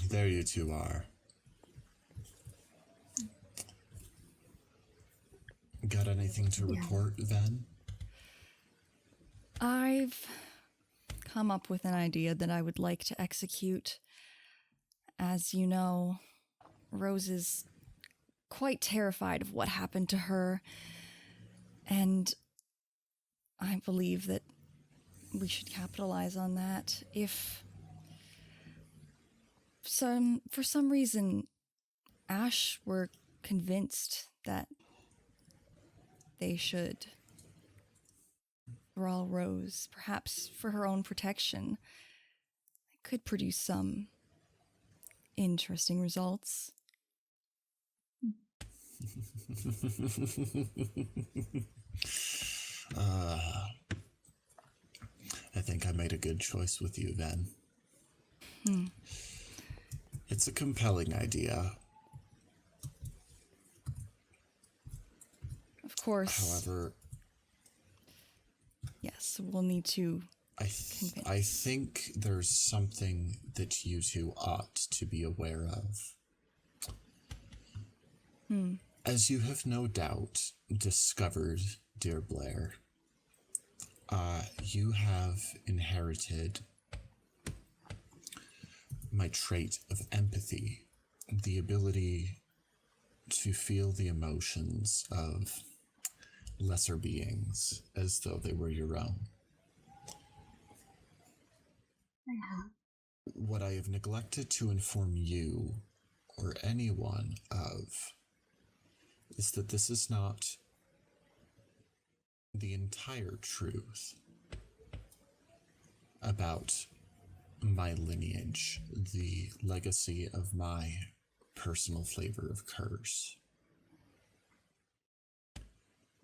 there you two are. Got anything to report, then? I've come up with an idea that I would like to execute. As you know, Rose is quite terrified of what happened to her, and I believe that we should capitalize on that. If for some reason Ash were convinced that they should thrall Rose, perhaps for her own protection, it could produce some interesting results. I think I made a good choice with you, then. It's a compelling idea. Of course. However, yes, we'll need to I think there's something that you two ought to be aware of. As you have no doubt discovered, dear Blair, you have inherited my trait of empathy, the ability to feel the emotions of lesser beings as though they were your own. What I have neglected to inform you or anyone of is that this is not the entire truth about my lineage, the legacy of my personal flavor of curse.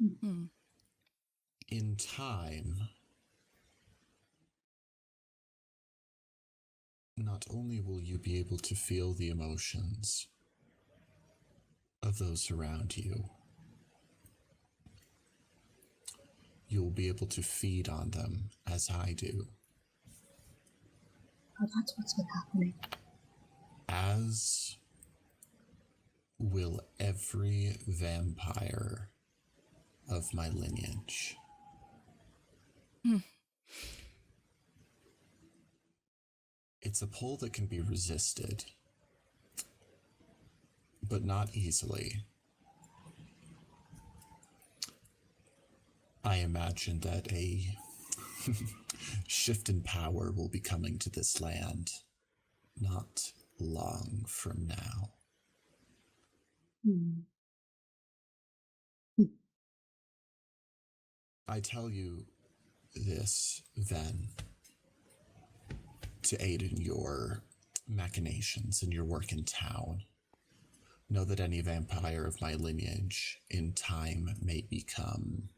Mm-hmm. In time, not only will you be able to feel the emotions of those around you, you'll be able to feed on them as I do. Oh, that's what's been happening. As will every vampire of my lineage. It's a pull that can be resisted, but not easily. I imagine that a shift in power will be coming to this land not long from now. I tell you this, then, to aid in your machinations and your work in town. Know that any vampire of my lineage in time may become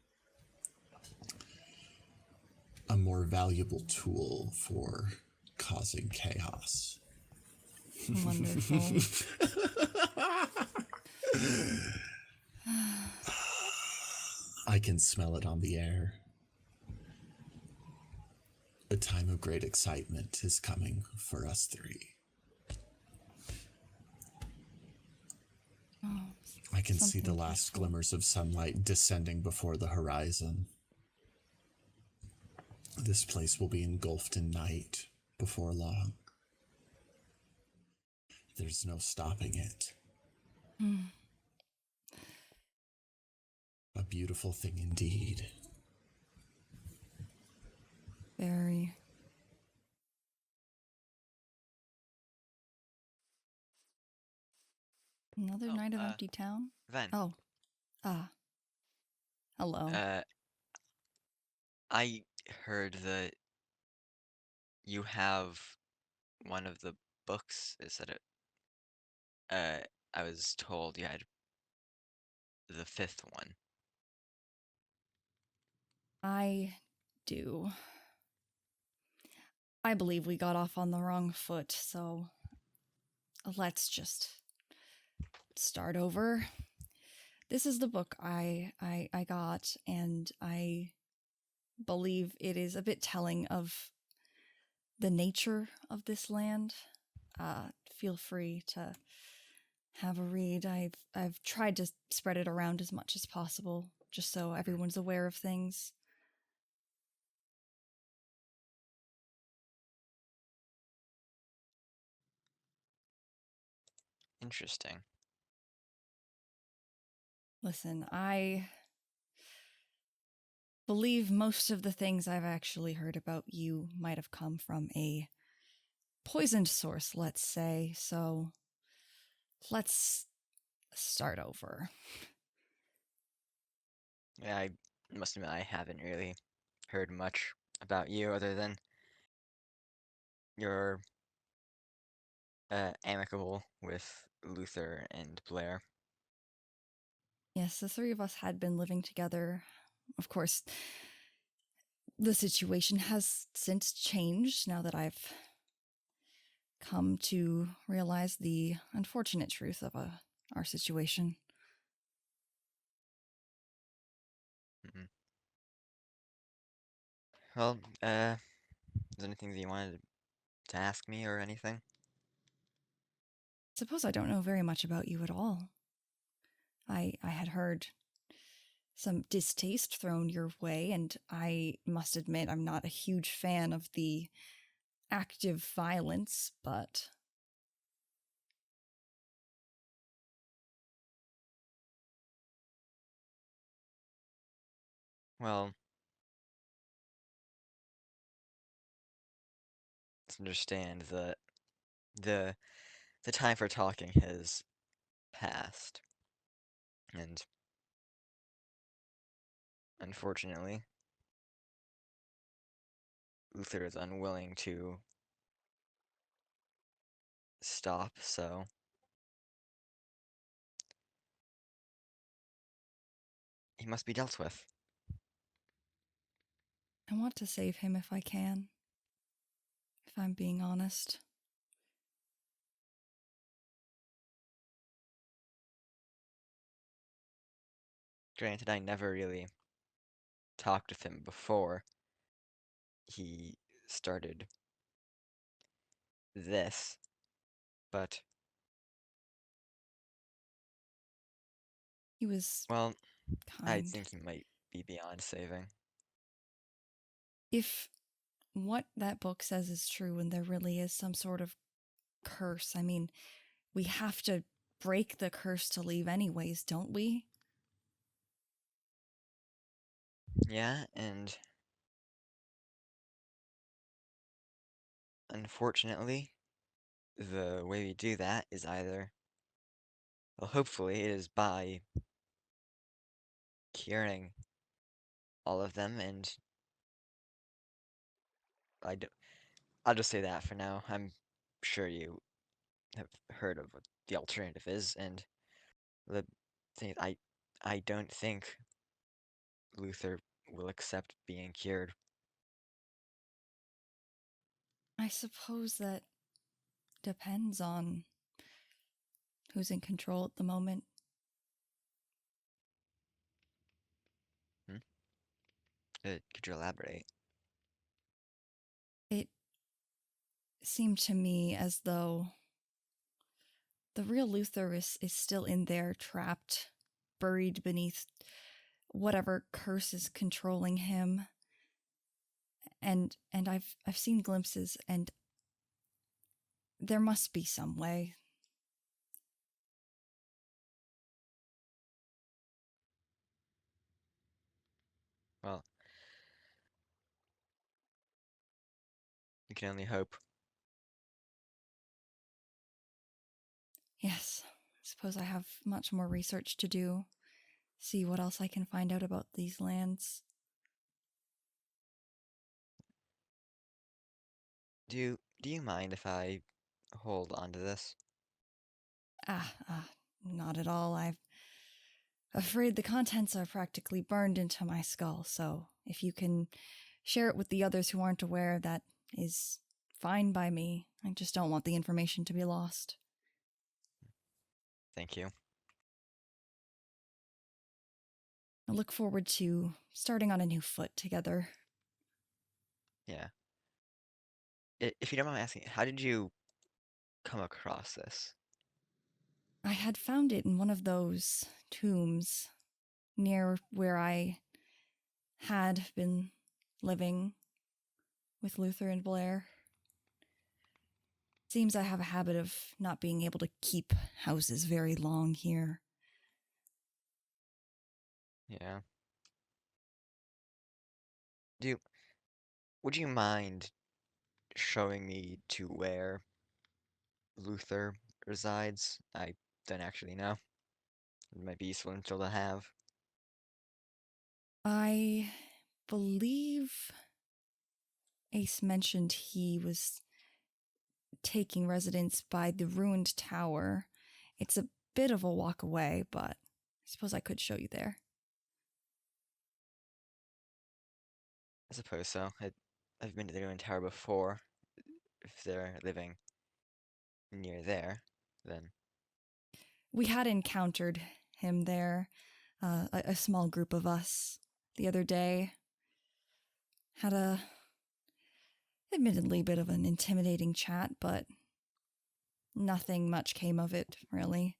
a more valuable tool for causing chaos. Wonderful. I can smell it on the air. A time of great excitement is coming for us three. Oh, I can see the last glimmers of sunlight descending before the horizon. This place will be engulfed in night before long. There's no stopping it. A beautiful thing indeed. Very. Another night of empty town? Ven. Oh. Hello. I heard that you have one of the books. Is that it? I was told you had the 5th one. I do. I believe we got off on the wrong foot, so let's just start over. This is the book I got, and I believe it is a bit telling of the nature of this land. feel free to have a read. I've tried to spread it around as much as possible, just so everyone's aware of things. Interesting. Listen, I believe most of the things I've actually heard about you might have come from a poisoned source, let's say, so let's start over. Yeah, I must admit I haven't really heard much about you other than you're amicable with Luther and Blair. Yes, the three of us had been living together. Of course, the situation has since changed now that I've come to realize the unfortunate truth of our situation. Mm-hmm. Well, is there anything that you wanted to ask me or anything? Suppose I don't know very much about you at all. I had heard some distaste thrown your way, and I must admit I'm not a huge fan of the active violence, but Well, let's understand that the the time for talking has passed, and unfortunately, Luther is unwilling to stop, so he must be dealt with. I want to save him if I can, if I'm being honest. Granted, I never really talked with him before he started this, but, He was well, I kind. think he might be beyond saving. If what that book says is true and there really is some sort of curse, I mean, we have to break the curse to leave anyways, don't we? Yeah, and unfortunately, the way we do that is either, well, hopefully it is by curing all of them, and I d- I'll just say that for now. I'm sure you have heard of what the alternative is, and the thing is, I don't think Luther will accept being cured. I suppose that depends on who's in control at the moment. Hmm? Could you elaborate? It seemed to me as though the real Luther is still in there, trapped, buried beneath whatever curse is controlling him. And I've seen glimpses, and there must be some way. Well, you can only hope. Yes, I suppose I have much more research to do. See what else I can find out about these lands. Do you mind if I hold on to this? Not at all. I'm afraid the contents are practically burned into my skull, so if you can share it with the others who aren't aware, that is fine by me. I just don't want the information to be lost. Thank you. I look forward to starting on a new foot together. Yeah. If you don't mind asking, how did you come across this? I had found it in one of those tombs near where I had been living with Luther and Blair. Seems I have a habit of not being able to keep houses very long here. Yeah. Would you mind showing me to where Luther resides? I don't actually know. It might be useful info to have. I believe Ace mentioned he was taking residence by the ruined tower. It's a bit of a walk away, but I suppose I could show you there. I suppose so. I've been to the ruined tower before. If they're living near there, then We had encountered him there, a small group of us, the other day. Had a, admittedly, bit of an intimidating chat, but nothing much came of it, really.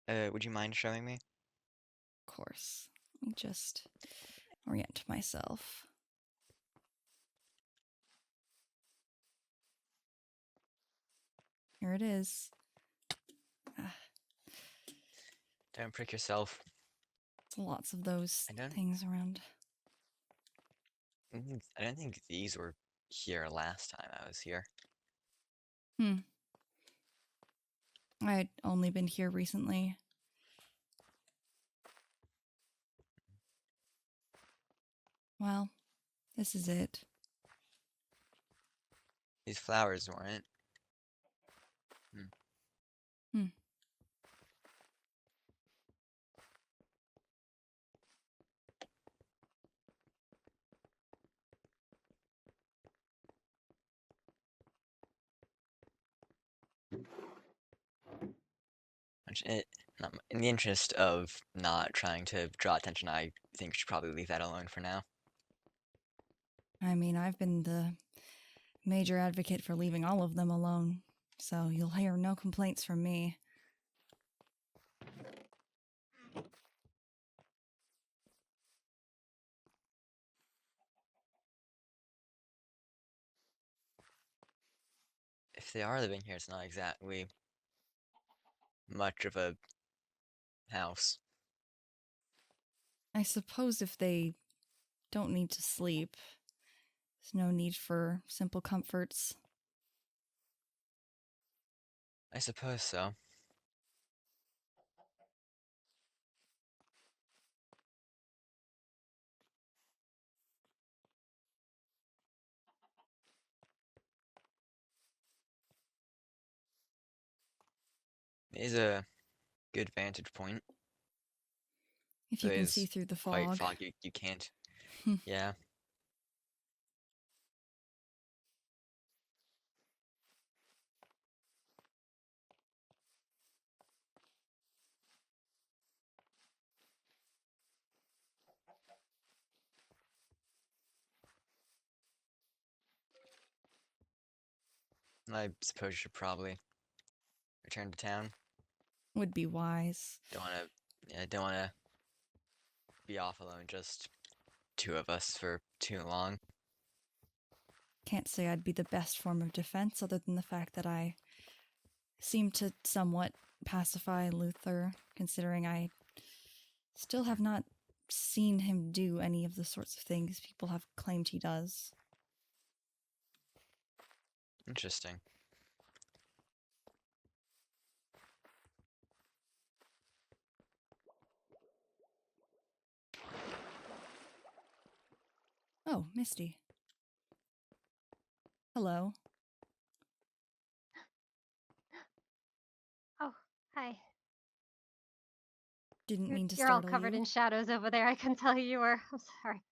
would you mind showing me? Of course. Let me just orient myself. Here it is. Don't prick yourself. Lots of those I don't- things around. I don't think these were here last time I was here. I had only been here recently. Well, this is it. These flowers weren't. In the interest of not trying to draw attention, I think we should probably leave that alone for now. I mean, I've been the major advocate for leaving all of them alone, so you'll hear no complaints from me. If they are living here, it's not exactly much of a house. I suppose if they don't need to sleep, there's no need for simple comforts. I suppose so. It is a good vantage point. If you It can is see through the quite fog. foggy. You can't. Yeah. I suppose you should probably return to town. Would be wise. Don't wanna be off alone, just two of us for too long. Can't say I'd be the best form of defense, other than the fact that I seem to somewhat pacify Luther, considering I still have not seen him do any of the sorts of things people have claimed he does. Interesting. Oh, Misty. Hello. Oh, hi. Didn't mean to You're all startle covered you. in shadows over there. I couldn't tell who you were. I'm sorry.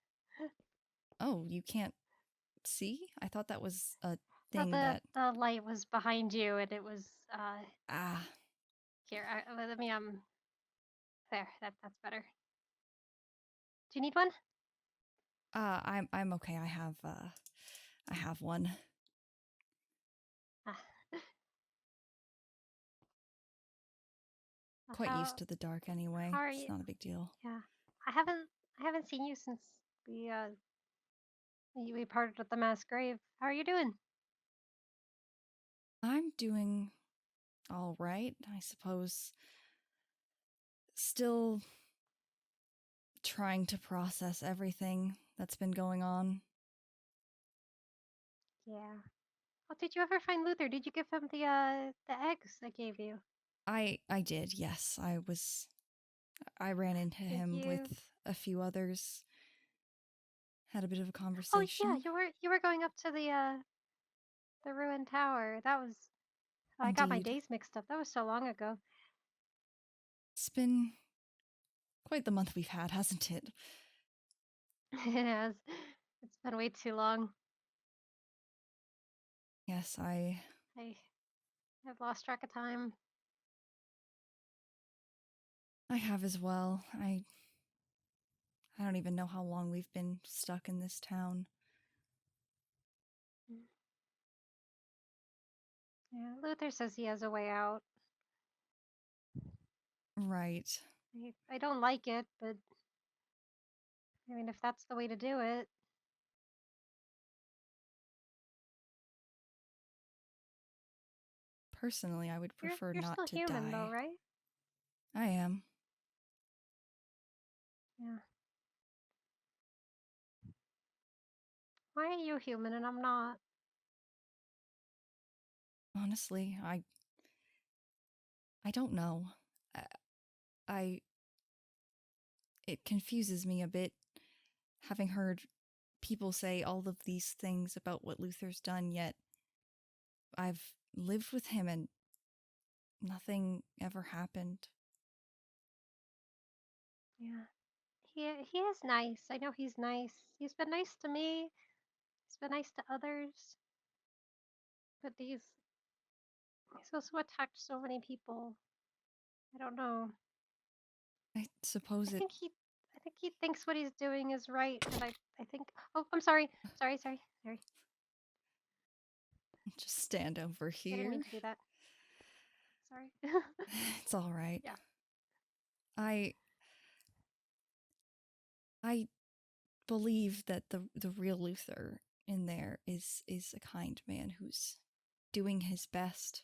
Oh, you can't see? I thought that was a Thought thing that... the light was behind you, and it was Ah, here. Let me there. That's better. Do you need one? I'm okay. I have one. quite How used to the dark anyway. how are It's you? not a big deal. Yeah, I haven't seen you since we parted at the mass grave. How are you doing? I'm doing all right, I suppose. Still trying to process everything that's been going on. Yeah. Oh, did you ever find Luther? Did you give him the eggs I gave you? I did, yes. I ran into Did him with you? a few others. Had a bit of a Oh yeah, conversation. you were going up to the ruined tower. That was. Oh, I got my Indeed. days mixed up. That was so long ago. It's been quite the month we've had, hasn't it? It has. It's been way too long. Yes, I've lost track of time. I have as well. I don't even know how long we've been stuck in this town. Mm. Yeah, Luther says he has a way out. Right. I don't like it, but I mean, if that's the way to do it, Personally, I would prefer you're not still to human though, die. right? I am. Yeah. Why are you human and I'm not? Honestly, I don't know. I it confuses me a bit having heard people say all of these things about what Luther's done, yet I've lived with him and nothing ever happened. Yeah. He is nice. I know he's nice. He's been nice to me. He's been nice to others. But he's also attacked so many people. I don't know. I suppose I it think he I think he thinks what he's doing is right, and I think. Oh, I'm sorry. Sorry. just stand over I didn't mean here. to do that. Sorry. It's all right. Yeah. I I believe that the real Luther in there is a kind man who's doing his best.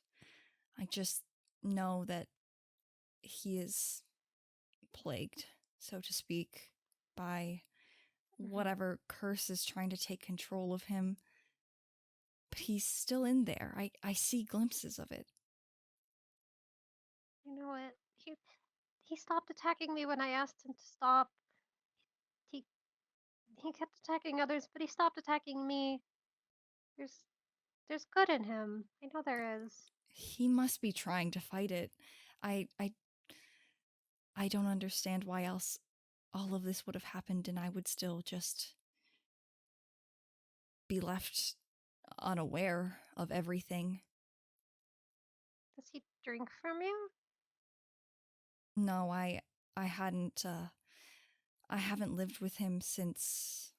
I just know that he is plagued, so to speak, by Mhm. whatever curse is trying to take control of him. But he's still in there. I see glimpses of it. You know what? He stopped attacking me when I asked him to stop. He he kept attacking others, but he stopped attacking me. There's there's good in him. I know there is. He must be trying to fight it. I I I don't understand why else all of this would have happened and I would still just be left unaware of everything. Does he drink from you? No, I hadn't I haven't lived with him since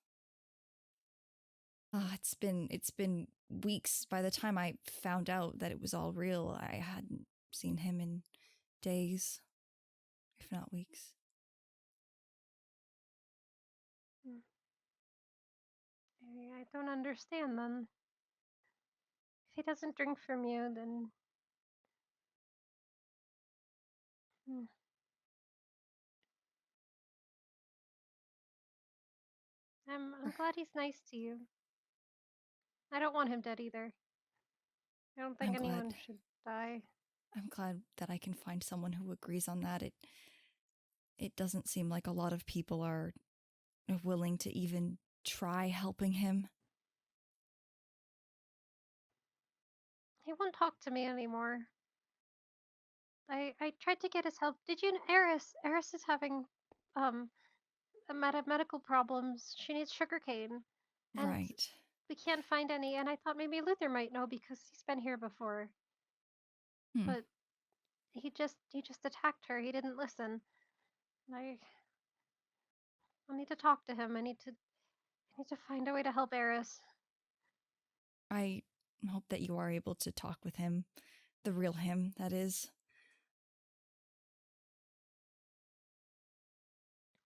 it's been weeks. By the time I found out that it was all real, I hadn't seen him in days, if not weeks. Hmm. I don't understand then. If he doesn't drink from you, then hmm. I'm glad he's nice to you. I don't want him dead either. I don't think I'm glad anyone should die. I'm glad that I can find someone who agrees on that. It doesn't seem like a lot of people are willing to even try helping him. He won't talk to me anymore. I tried to get his help. Did you know Eris? Eris is having um medical problems. She needs sugarcane, and Right. we can't find any. And I thought maybe Luther might know because he's been here before. Hmm. But he just attacked her. He didn't listen. I need to talk to him. I need to find a way to help Eris. I hope that you are able to talk with him. The real him, that is.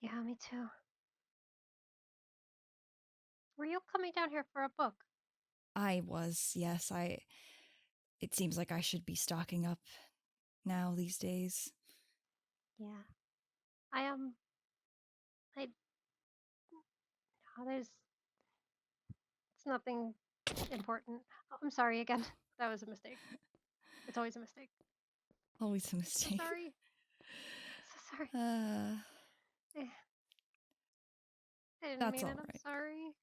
Yeah, me too. Were you coming down here for a book? I was, yes. It seems like I should be stocking up now these days. Yeah. I there's it's nothing important. Oh, I'm sorry again. That was a mistake. It's always a mistake. Always a So mistake. sorry. So sorry. I, I didn't That's mean it. all I'm right. sorry.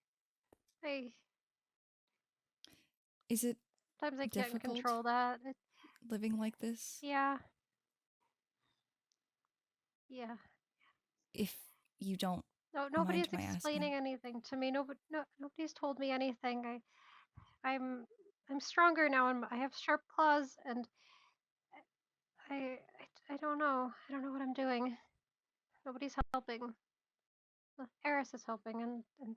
Is it Sometimes I can't difficult control that. living like this? Yeah. Yeah. If you don't No, mind nobody's my asking. explaining anything to me. Nobody's told me anything. I'm stronger now, and I have sharp claws, and I don't know. I don't know what I'm doing. Nobody's helping. Well, Eris is helping, and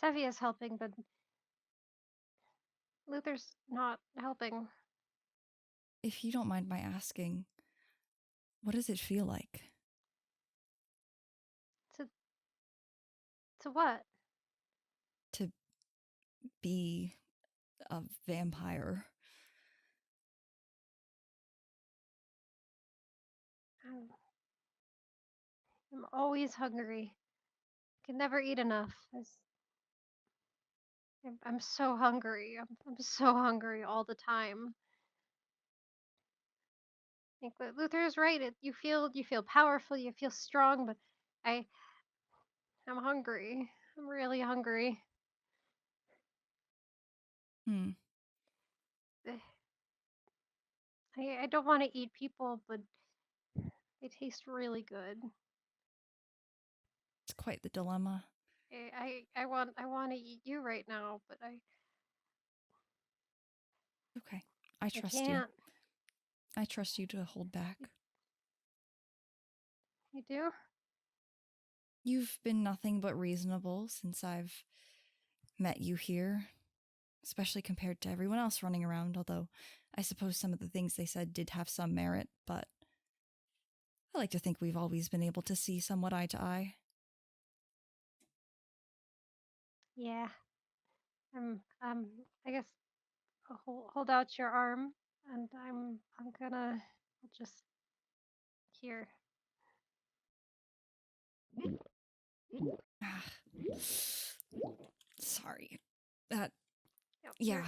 Sevvia is helping, but Luther's not helping. If you don't mind my asking, what does it feel like? To what? To be a vampire? I'm, I'm always hungry. I can never eat enough. I'm so hungry. I'm so hungry all the time. I think that Luther is right. You feel powerful. You feel strong, but I I'm hungry. I'm really hungry. Hmm. Eh, I don't want to eat people, but they taste really good. It's quite the dilemma. I want to eat you right now, but Okay. I I trust you. can't. I trust you to hold back. You do? You've been nothing but reasonable since I've met you here, especially compared to everyone else running around, although I suppose some of the things they said did have some merit, but I like to think we've always been able to see somewhat eye to eye. Yeah. I'm I guess hold out your arm, and I'm gonna just here. Ah. Sorry. That, Yep, yeah.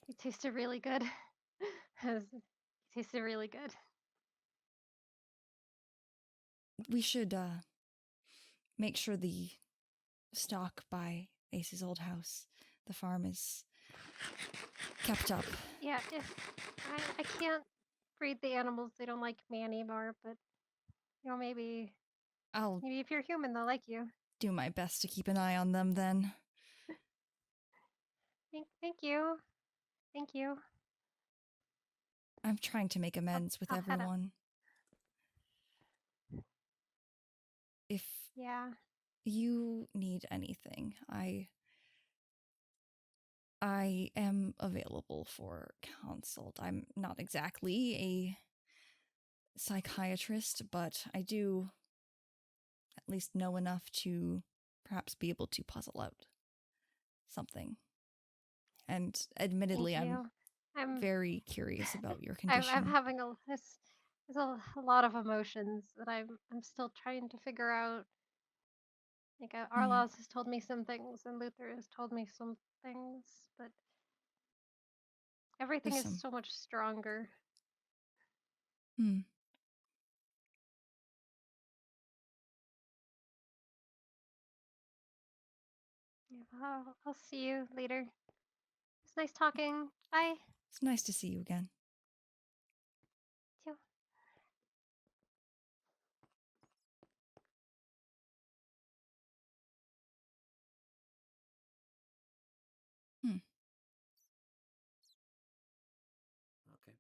you tasted really good. You tasted really good. We should make sure the stock by Ace's old house, the farm, is kept up. Yeah, if I can't breed the animals, they don't like me anymore, but maybe I'll if you're human, they'll like you. do my best to keep an eye on them then. Thank you. Thank you. I'm trying to make amends with I'll head up. everyone. If Yeah. you need anything, I am available for consult. I'm not exactly a psychiatrist, but I do at least know enough to perhaps be able to puzzle out something. And admittedly, Thank I'm you. I'm very curious about your I'm condition. having there's a lot of emotions that I'm still trying to figure out. Like Arlaus has told me some things, and Luther has told me some things, but everything There's is some. so much stronger. Hmm. Yeah, I'll see you later. It's nice talking. Bye. It's nice to see you again. Too. Hmm. Okay.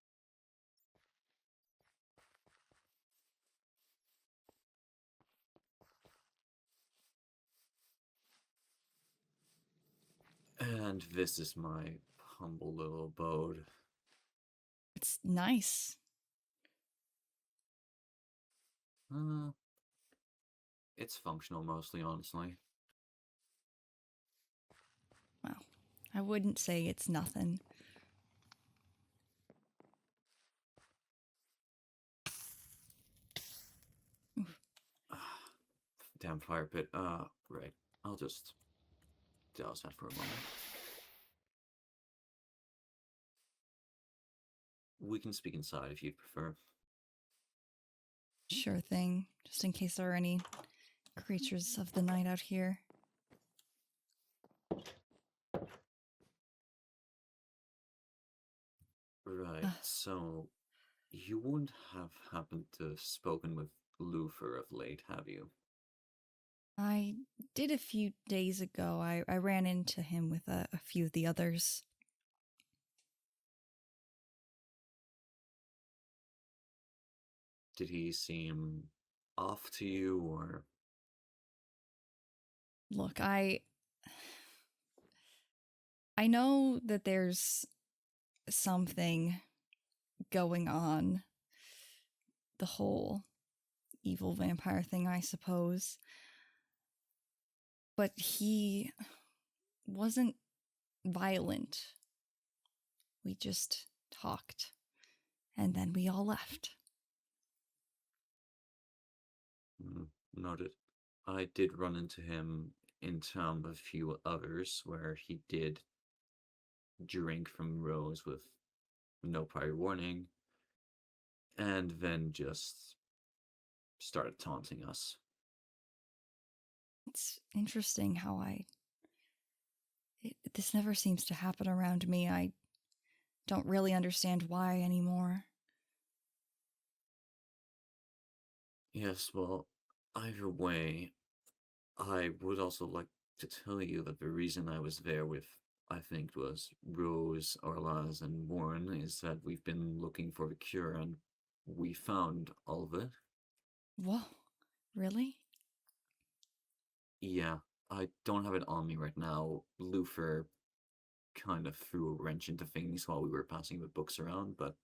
And this is my humble little abode. It's nice. It's functional mostly, honestly. Well, I wouldn't say it's nothing. Damn fire pit. Right. I'll just douse that for a moment. We can speak inside if you'd prefer. Sure thing, just in case there are any creatures of the night out here. Right, so you wouldn't have happened to have spoken with Lufer of late, have you? I did a few days ago. I ran into him with a few of the others. Did he seem off to you, or? Look, I know that there's something going on. The whole evil vampire thing, I suppose. But he wasn't violent. We just talked. And then we all left. Noted. I did run into him in town with a few others where he did drink from Rose with no prior warning and then just started taunting us. It's interesting how this never seems to happen around me. I don't really understand why anymore. Yes, well, either way, I would also like to tell you that the reason I was there with, I think, was Rose, Orlaz, and Warren is that we've been looking for the cure and we found all of it. Whoa, really? Yeah, I don't have it on me right now. Lufer kind of threw a wrench into things while we were passing the books around, but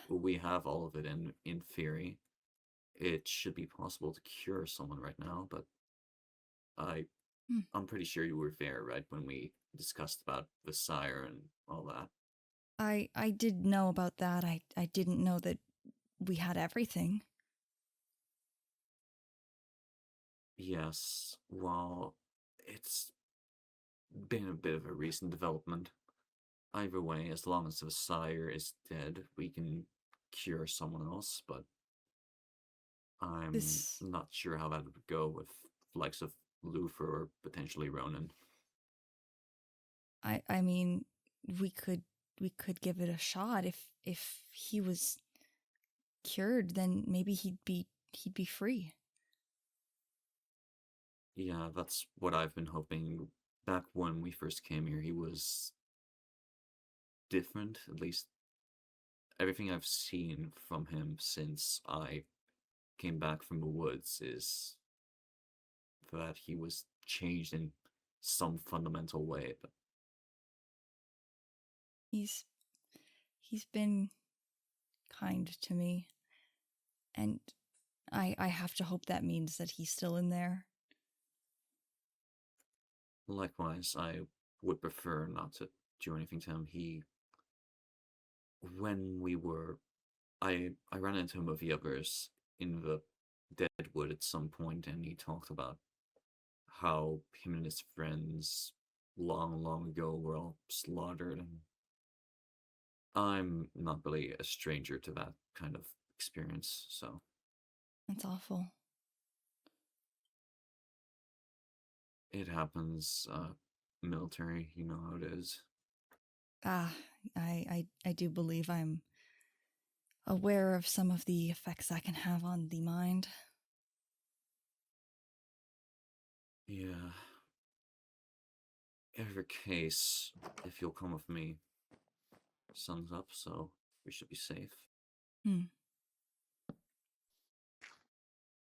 we have all of it, and in theory, it should be possible to cure someone right now, but I'm pretty sure you were there, right, when we discussed about the sire and all that. I did know about that. I didn't know that we had everything. Yes, well, it's been a bit of a recent development. Either way, as long as the sire is dead, we can cure someone else, but I'm not sure how that would go with the likes of Lufer or potentially Ronan. I mean, we could give it a shot. If he was cured, then maybe he'd be free. Yeah, that's what I've been hoping. Back when we first came here, he was different, at least everything I've seen from him since I came back from the woods is that he was changed in some fundamental way. But He's been kind to me, and I have to hope that means that he's still in there. likewise, I would prefer not to do anything to him. When we were, I ran into him with the others in the Deadwood at some point, and he talked about how him and his friends long, long ago were all slaughtered, and I'm not really a stranger to that kind of experience, so. That's awful. It happens, military, you know how it is. I do believe I'm aware of some of the effects that can have on the mind. Yeah. Every case, if you'll come with me, sun's up, so we should be safe. In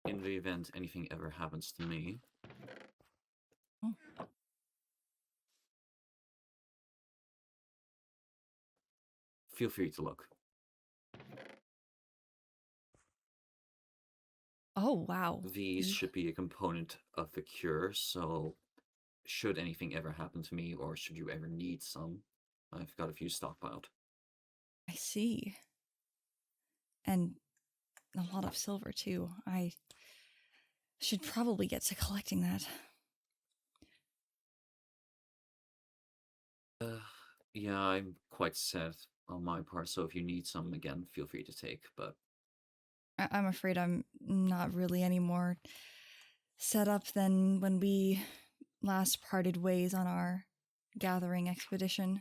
the event anything ever happens to me, feel free to look. Oh, wow. These should be a component of the cure, so should anything ever happen to me, or should you ever need some, I've got a few stockpiled. I see. And a lot of silver, too. I should probably get to collecting that. Yeah, I'm quite set on my part, so if you need some, again, feel free to take, but... I'm afraid I'm not really any more set up than when we last parted ways on our gathering expedition.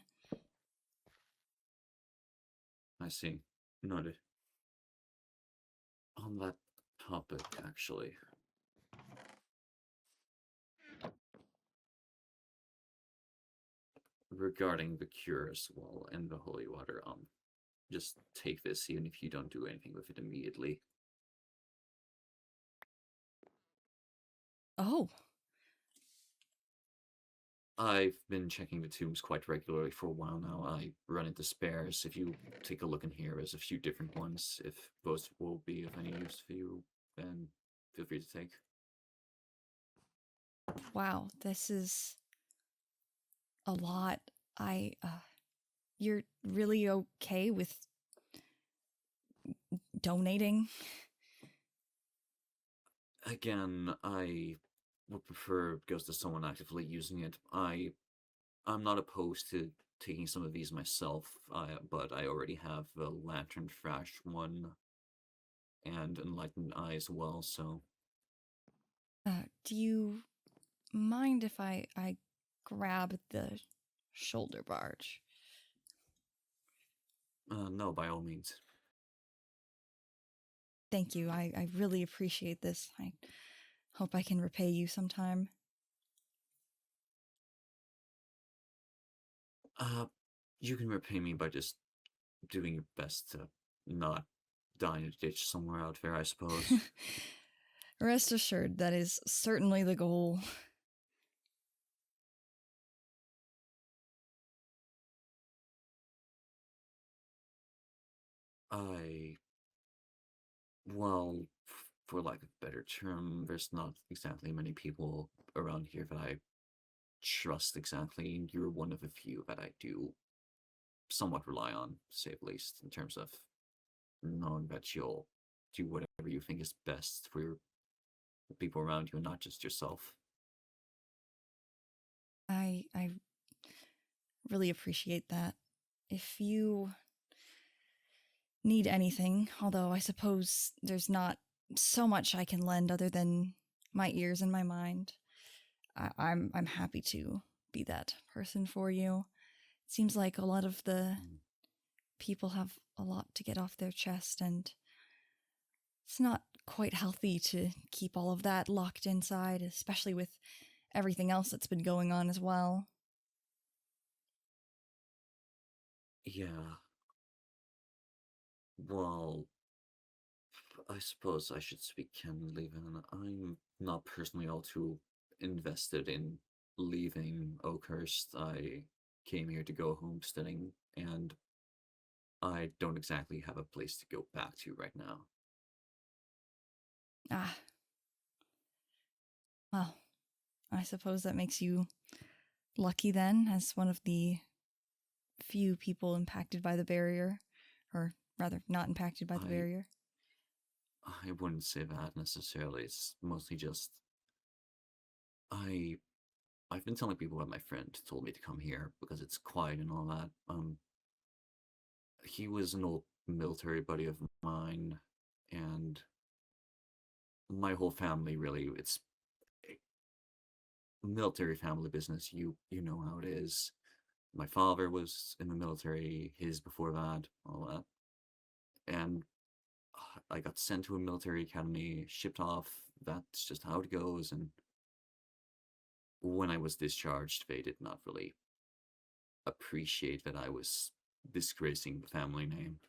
I see. Noted. On that topic, actually... regarding the cure as well and the holy water, just take this even if you don't do anything with it immediately. Oh. I've been checking the tombs quite regularly for a while now. I run into spares. If you take a look in here, there's a few different ones. If those will be of any use for you, then feel free to take. Wow, this is a lot. You're really okay with donating? Again, I would prefer it goes to someone actively using it. I'm not opposed to taking some of these myself, but I already have the Lantern Thrash one and Enlightened Eye as well, so... Do you mind if I grab the shoulder barge? No, by all means. Thank you. I really appreciate this. I hope I can repay you sometime. You can repay me by just doing your best to not die in a ditch somewhere out there, I suppose. Rest assured, that is certainly the goal. Well, for lack of a better term, there's not exactly many people around here that I trust exactly, and you're one of the few that I do somewhat rely on, to say the least, in terms of knowing that you'll do whatever you think is best for the people around you and not just yourself. I really appreciate that. If you need anything, although I suppose there's not so much I can lend other than my ears and my mind, I'm happy to be that person for you. It seems like a lot of the people have a lot to get off their chest, and it's not quite healthy to keep all of that locked inside, especially with everything else that's been going on as well. Yeah. Well, I suppose I should speak candidly then. I'm not personally all too invested in leaving Oakhurst. I came here to go homesteading, and I don't exactly have a place to go back to right now. Ah. Well, I suppose that makes you lucky then, as one of the few people impacted by the barrier, or rather, not impacted by the barrier. I wouldn't say that necessarily. It's mostly just I've been telling people that my friend told me to come here because it's quiet and all that. He was an old military buddy of mine, and my whole family really, it's military family business. You know how it is. My father was in the military, his before that, all that. And I got sent to a military academy, shipped off. That's just how it goes. And when I was discharged, they did not really appreciate that I was disgracing the family name.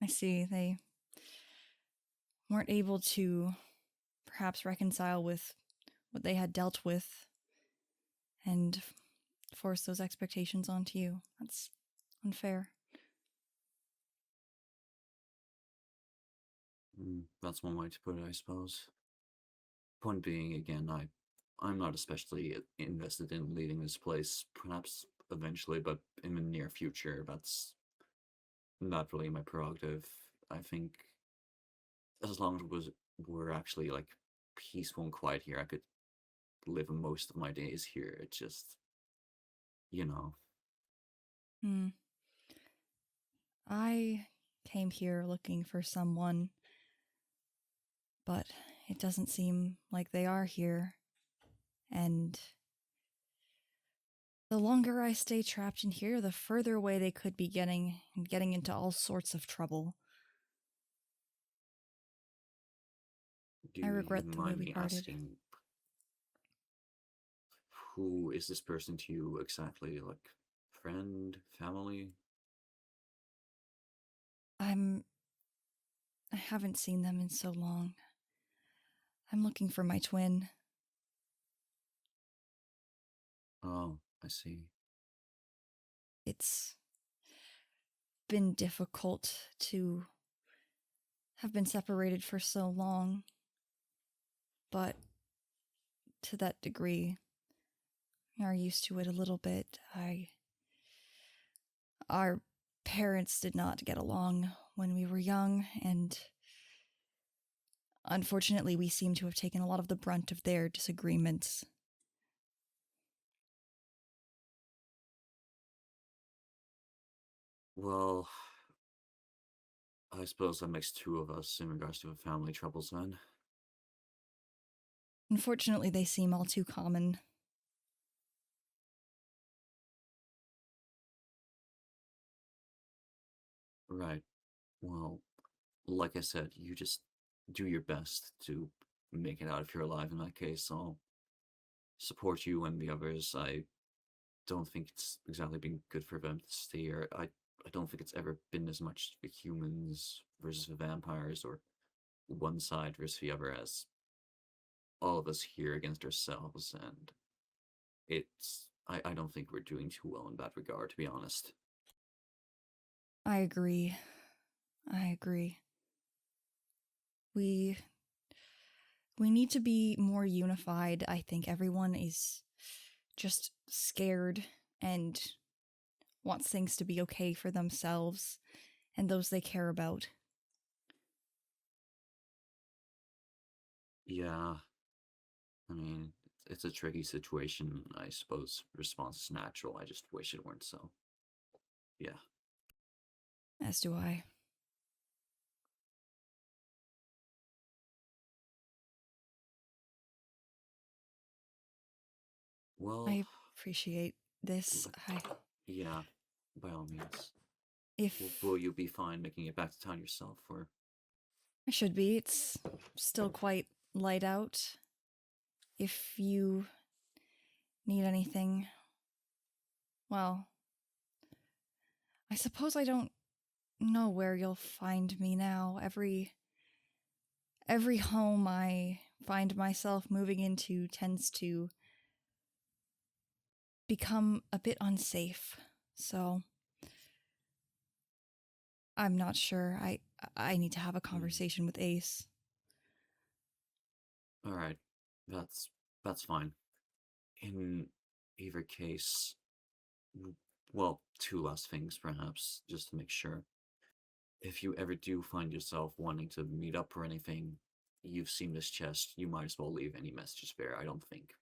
I see. They weren't able to perhaps reconcile with what they had dealt with and force those expectations onto you. That's unfair. That's one way to put it, I suppose. Point being, again, I'm not especially invested in leading this place. Perhaps eventually, but in the near future, that's not really my prerogative. I think as long as we're actually like peaceful and quiet here, I could live most of my days here. It's just, you know. Hmm. I came here looking for someone, but it doesn't seem like they are here. And the longer I stay trapped in here, the further away they could be getting into all sorts of trouble. Do I you regret the way mind we me parted. asking, who is this person to you exactly? Like, friend, family? I haven't seen them in so long. I'm looking for my twin. Oh, I see. It's been difficult to have been separated for so long, but to that degree, we are used to it a little bit. Our parents did not get along when we were young, and unfortunately, we seem to have taken a lot of the brunt of their disagreements. Well, I suppose that makes two of us in regards to the family troubles then. Unfortunately, they seem all too common. Right. Well, like I said, you just do your best to make it out if you're alive in that case. I'll support you and the others. I don't think it's exactly been good for them to stay here. I don't think it's ever been as much the humans versus the vampires or one side versus the other as all of us here against ourselves, and I don't think we're doing too well in that regard, to be honest. I agree. We need to be more unified. I think everyone is just scared and wants things to be okay for themselves and those they care about. Yeah, I mean, it's a tricky situation. I suppose response is natural. I just wish it weren't so. Yeah. As do I. Well, I appreciate this. yeah, by all means. If Will you be fine making it back to town yourself, or? I should be, it's still quite light out. If you need anything, well, I suppose I don't know where you'll find me now. Every home I find myself moving into tends to become a bit unsafe. So I'm not sure. I need to have a conversation with Ace. All right, that's fine. In either case, well, two last things perhaps, just to make sure. If you ever do find yourself wanting to meet up or anything, you've seen this chest, you might as well leave any messages there. I don't think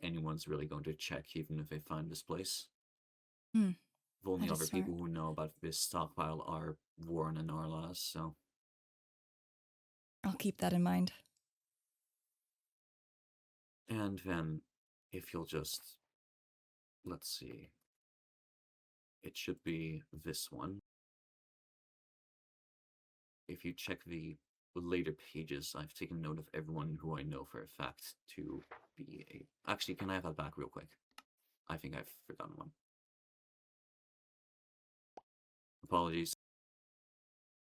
anyone's really going to check even if they find this place. The only That is other smart. people who know about this stockpile are Warren and Arlas, so. I'll keep that in mind. And then, if you'll just, let's see, it should be this one. If you check the later pages, I've taken note of everyone who I know for a fact to be a... Actually, can I have that back real quick? I think I've forgotten one. Apologies.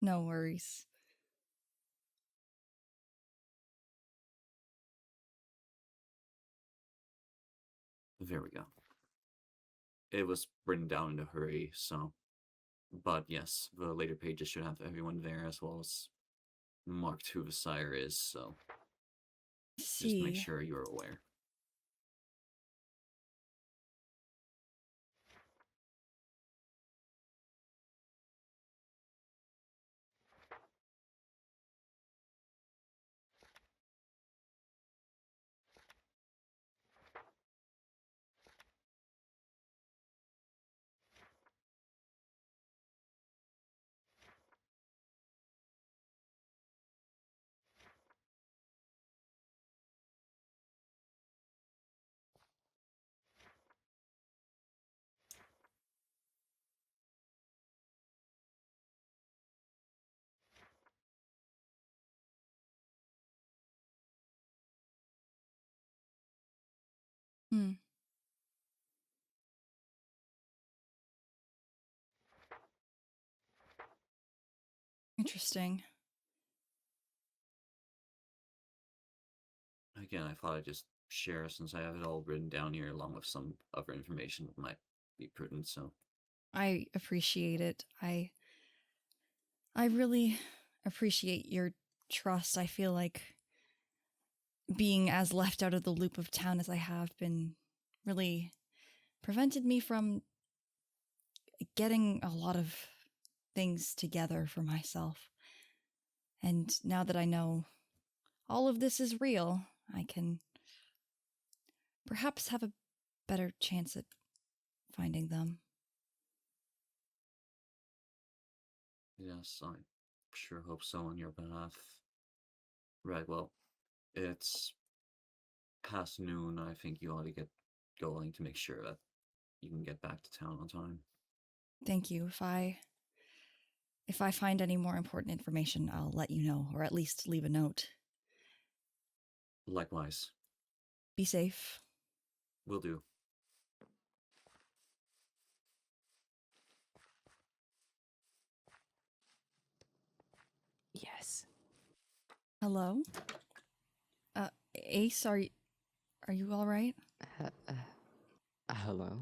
No worries. There we go. It was written down in a hurry, so... But yes, the later pages should have everyone there as well as marked who the sire is, so just make See. sure you're aware. Hmm. Interesting. Again, I thought I'd just share since I have it all written down here along with some other information that might be prudent, so. I appreciate it. I really appreciate your trust. I feel like being as left out of the loop of town as I have been really prevented me from getting a lot of things together for myself. And now that I know all of this is real, I can perhaps have a better chance at finding them. Yes, I sure hope so on your behalf. Right, well, it's past noon. I think you ought to get going to make sure that you can get back to town on time. Thank you. If I find any more important information, I'll let you know, or at least leave a note. Likewise. Be safe. Will do. Yes. Hello? Ace, are you all right? Hello?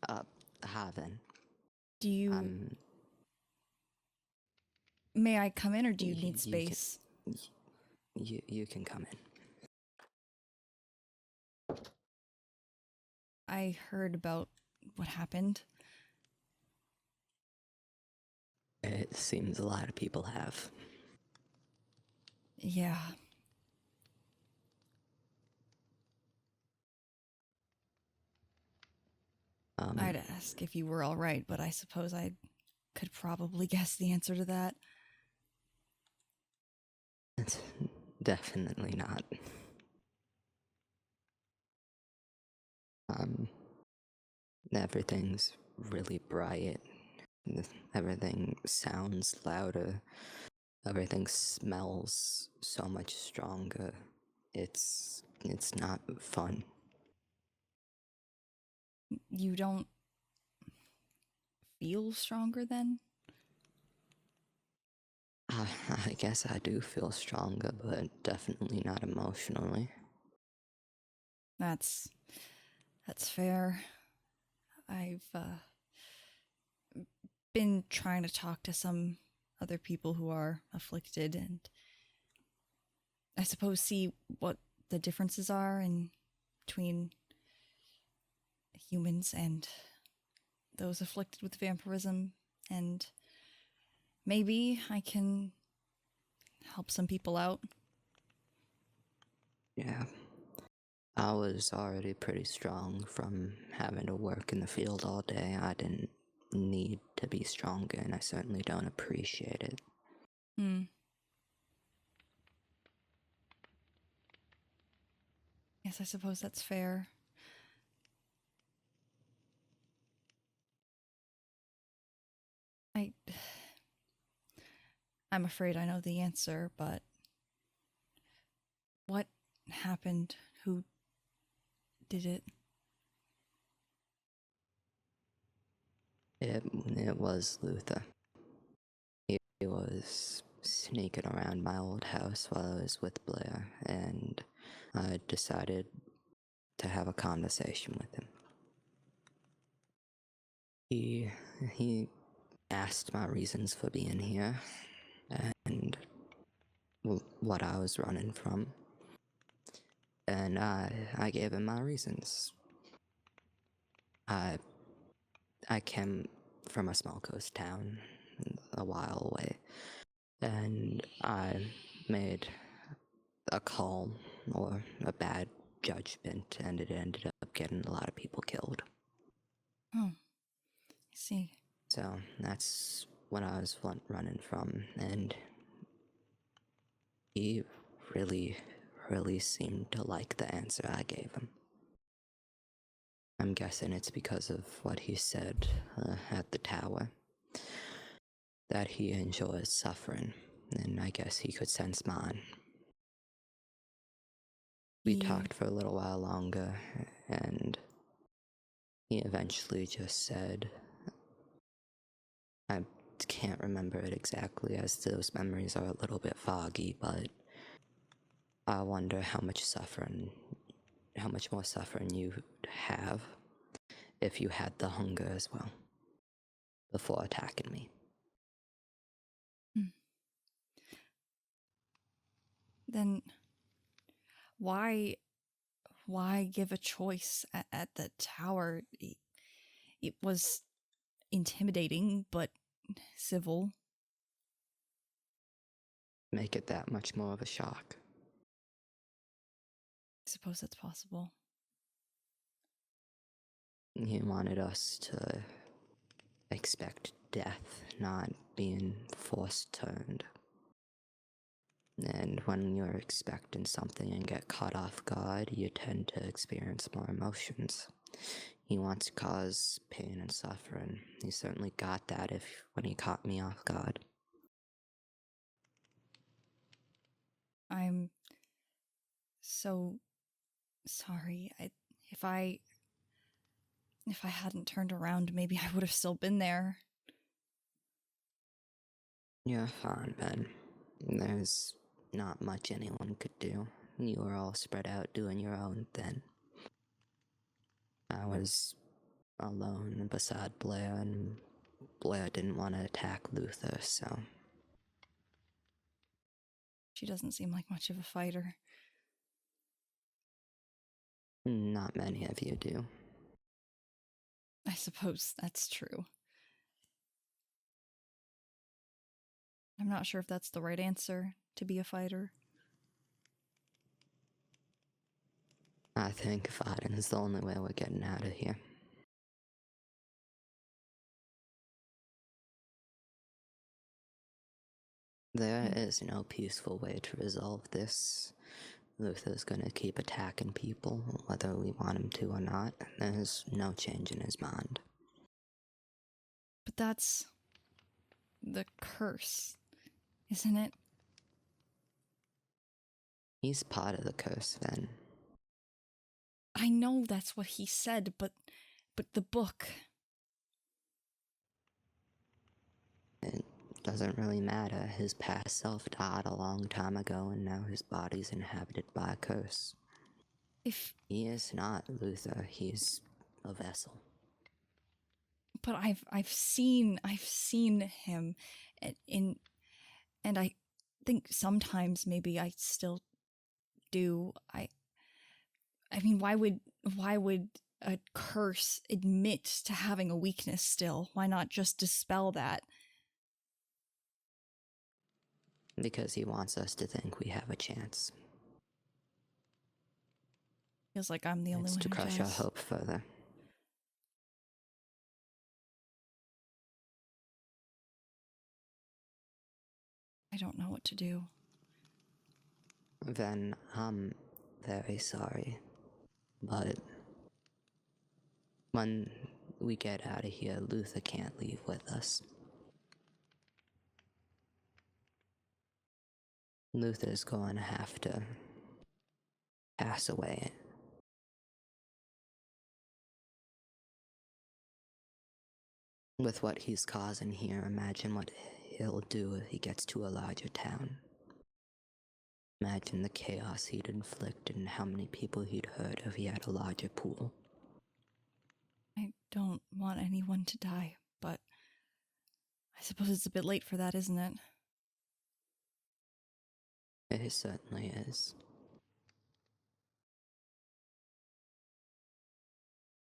Hi then. Do you... May I come in, or do you need space? You can come in. I heard about what happened. It seems a lot of people have. Yeah. I'd ask if you were all right, but I suppose I could probably guess the answer to that. It's definitely not. Everything's really bright. Everything sounds louder. Everything smells so much stronger. It's not fun. You don't feel stronger then? I guess I do feel stronger, but definitely not emotionally. That's fair. I've been trying to talk to some other people who are afflicted and I suppose see what the differences are between humans and those afflicted with vampirism, and maybe I can help some people out. Yeah. I was already pretty strong from having to work in the field all day. I didn't need to be stronger, and I certainly don't appreciate it. Yes, I suppose that's fair. I'm afraid I know the answer, but what happened? Who did it? It was Luther. He was sneaking around my old house while I was with Blair, and I decided to have a conversation with him. He asked my reasons for being here, and what I was running from. And I gave him my reasons. I came from a small coast town a while away, and I made a call or a bad judgment, and it ended up getting a lot of people killed. Oh, I see. So that's what I was running from, and he really seemed to like the answer I gave him. I'm guessing it's because of what he said at the tower, that he enjoys suffering, and I guess he could sense mine. We talked for a little while longer, and he eventually just said, I can't remember it exactly as those memories are a little bit foggy, but I wonder how much more suffering you'd have if you had the hunger as well, before attacking me. Then why give a choice at the tower? It was intimidating, but civil. Make it that much more of a shock. I suppose that's possible. He wanted us to expect death, not being force turned. And when you're expecting something and get caught off guard, you tend to experience more emotions. He wants to cause pain and suffering. He certainly got that when he caught me off guard. I'm so sorry. If I hadn't turned around, maybe I would have still been there. You're fine, Ben. There's not much anyone could do. You were all spread out doing your own thing. I was alone beside Blair, and Blair didn't want to attack Luther, so... She doesn't seem like much of a fighter. Not many of you do. I suppose that's true. I'm not sure if that's the right answer, to be a fighter. I think fighting is the only way we're getting out of here. There is no peaceful way to resolve this. Luther's gonna keep attacking people, whether we want him to or not. There's no change in his mind. But that's the curse, isn't it? He's part of the curse, then. I know that's what he said, but the book... It doesn't really matter. His past self died a long time ago, and now his body's inhabited by a curse. If... He is not Luther, he's a vessel. But I've seen him, and I think sometimes maybe I still do. I mean, why would a curse admit to having a weakness still? Why not just dispel that? Because he wants us to think we have a chance. Feels like I'm the only one to who crush our does. hope further. I don't know what to do. Then I'm very sorry. But when we get out of here, Luther can't leave with us. Luther's going to have to pass away. With what he's causing here, imagine what he'll do if he gets to a larger town. Imagine the chaos he'd inflict and how many people he'd hurt if he had a larger pool. I don't want anyone to die, but I suppose it's a bit late for that, isn't it? It certainly is.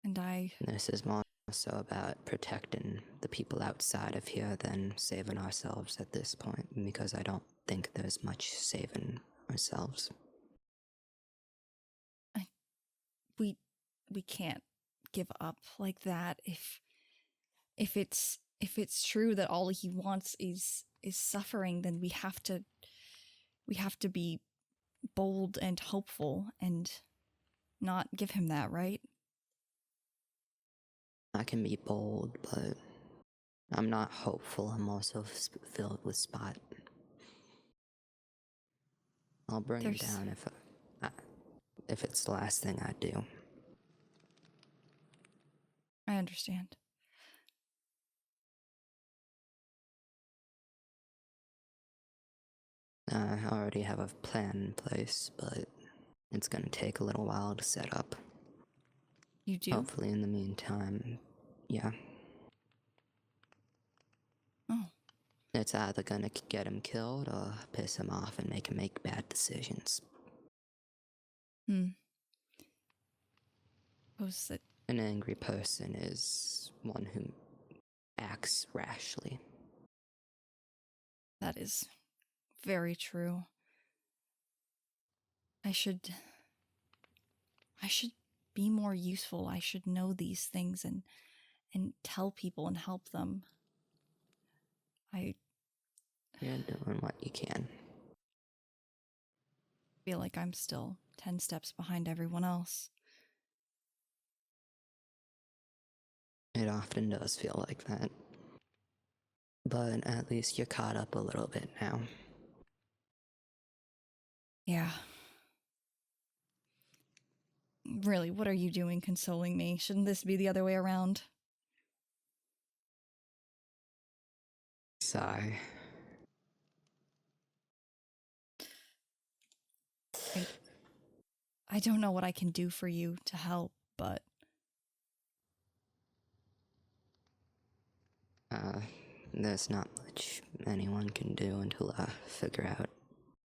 And This is more so about protecting the people outside of here than saving ourselves at this point, because I don't think there's much saving ourselves. we can't give up like that. If it's true that all he wants is suffering, then we have to be bold and hopeful and not give him that, right? I can be bold, but I'm not hopeful. I'm also filled with spot. I'll bring him down if it's the last thing I do. I understand. I already have a plan in place, but it's gonna take a little while to set up. You do? Hopefully in the meantime, yeah. Oh. It's either gonna get him killed or piss him off and make him make bad decisions. Suppose that An angry person is one who acts rashly. that is very true. I should be more useful. I should know these things and tell people and help them. I You're doing what you can. feel like I'm still 10 steps behind everyone else. It often does feel like that. But at least you're caught up a little bit now. Yeah. Really, what are you doing consoling me? Shouldn't this be the other way around? Sigh. I don't know what I can do for you to help, but There's not much anyone can do until I figure out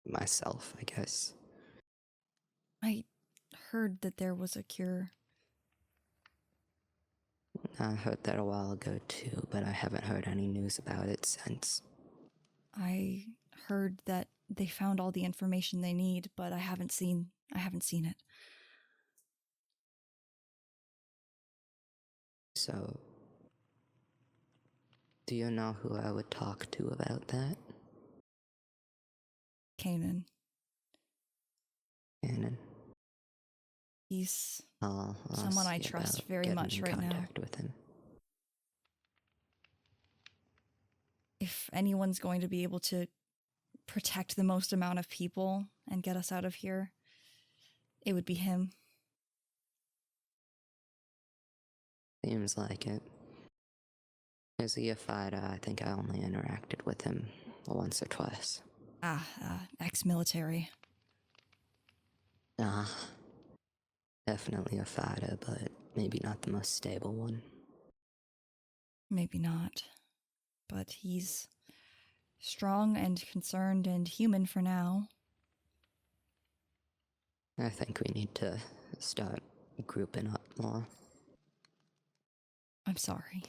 myself, I guess. I heard that there was a cure. I heard that a while ago too, but I haven't heard any news about it since. I heard that they found all the information they need, but I haven't seen it. So, do you know who I would talk to about that? Kanan. Kanan. He's I'll someone I see trust about very getting much in right now. contact with him. If anyone's going to be able to protect the most amount of people and get us out of here, it would be him. Seems like it. Is he a fighter? I think I only interacted with him once or twice. Ex-military. Definitely a fighter, but maybe not the most stable one. Maybe not. But he's strong and concerned and human for now. I think we need to start grouping up more. I'm sorry.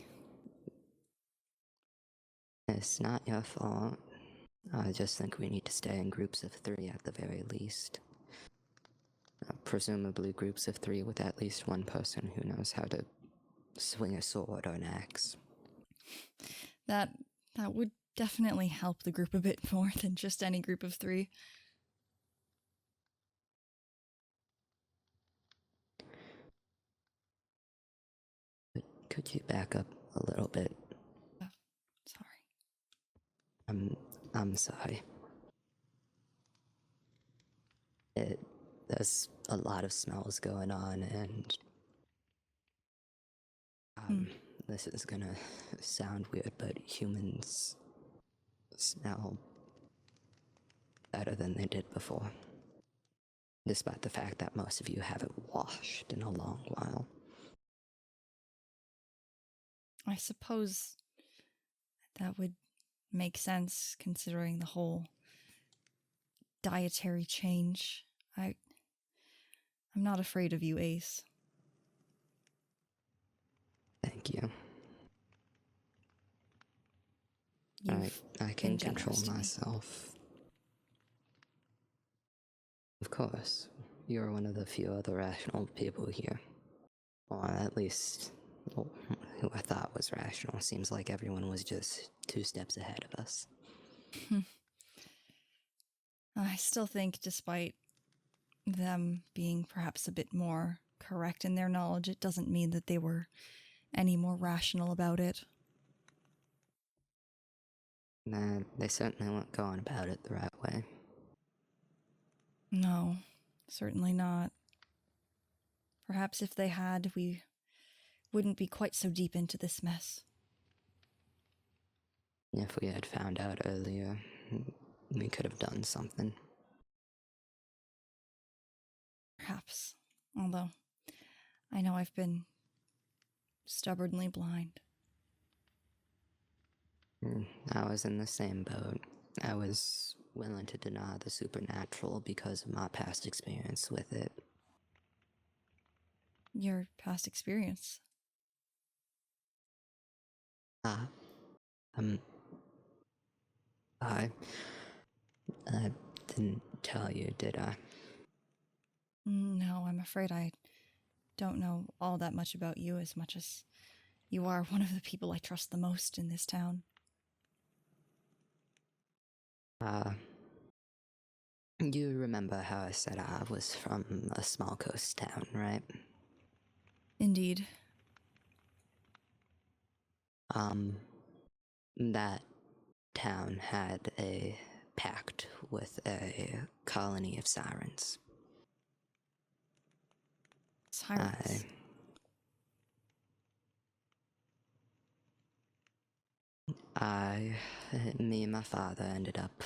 It's not your fault. I just think we need to stay in groups of 3 at the very least. Presumably groups of 3 with at least one person who knows how to swing a sword or an axe. That would definitely help the group a bit more than just any group of 3. Could you back up a little bit? Sorry. I'm sorry. There's a lot of smells going on, and this is gonna sound weird, but humans smell better than they did before. Despite the fact that most of you haven't washed in a long while. I suppose that would make sense considering the whole dietary change. I'm not afraid of you, Ace. Thank you. You've I can been control generous to me. myself. Of course. You're one of the few other rational people here. Or at least, well, who I thought was rational. Seems like everyone was just 2 steps ahead of us. I still think, despite them being perhaps a bit more correct in their knowledge, it doesn't mean that they were any more rational about it. Nah, they certainly weren't going about it the right way. No, certainly not. Perhaps if they had, we wouldn't be quite so deep into this mess. If we had found out earlier, we could have done something. Perhaps. Although, I know I've been stubbornly blind. I was in the same boat. I was willing to deny the supernatural because of my past experience with it. Your past experience. I didn't tell you, did I? No, I'm afraid I don't know all that much about you, as much as you are one of the people I trust the most in this town. You remember how I said I was from a small coast town, right? Indeed. That town had a pact with a colony of sirens. Sirens. Me and my father ended up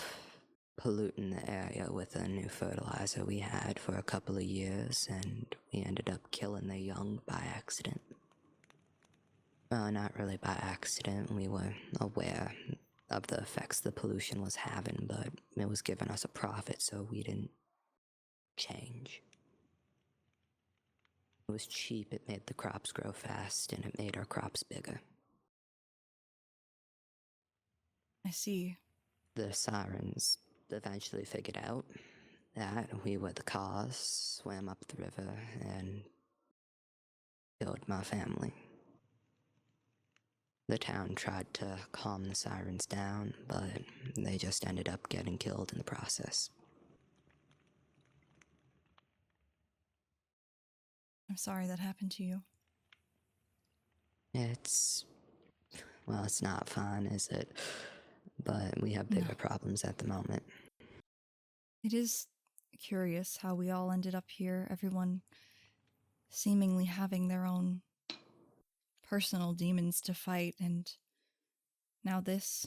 polluting the area with a new fertilizer we had for a couple of years, and we ended up killing the young by accident. Well, not really by accident. We were aware of the effects the pollution was having, but it was giving us a profit, so we didn't change. It was cheap, it made the crops grow fast, and it made our crops bigger. I see. The sirens eventually figured out that we were the cause, swam up the river, and killed my family. The town tried to calm the sirens down, but they just ended up getting killed in the process. I'm sorry that happened to you. It's not fun, is it? But we have bigger problems at the moment. It is curious how we all ended up here, everyone seemingly having their own personal demons to fight, and now this.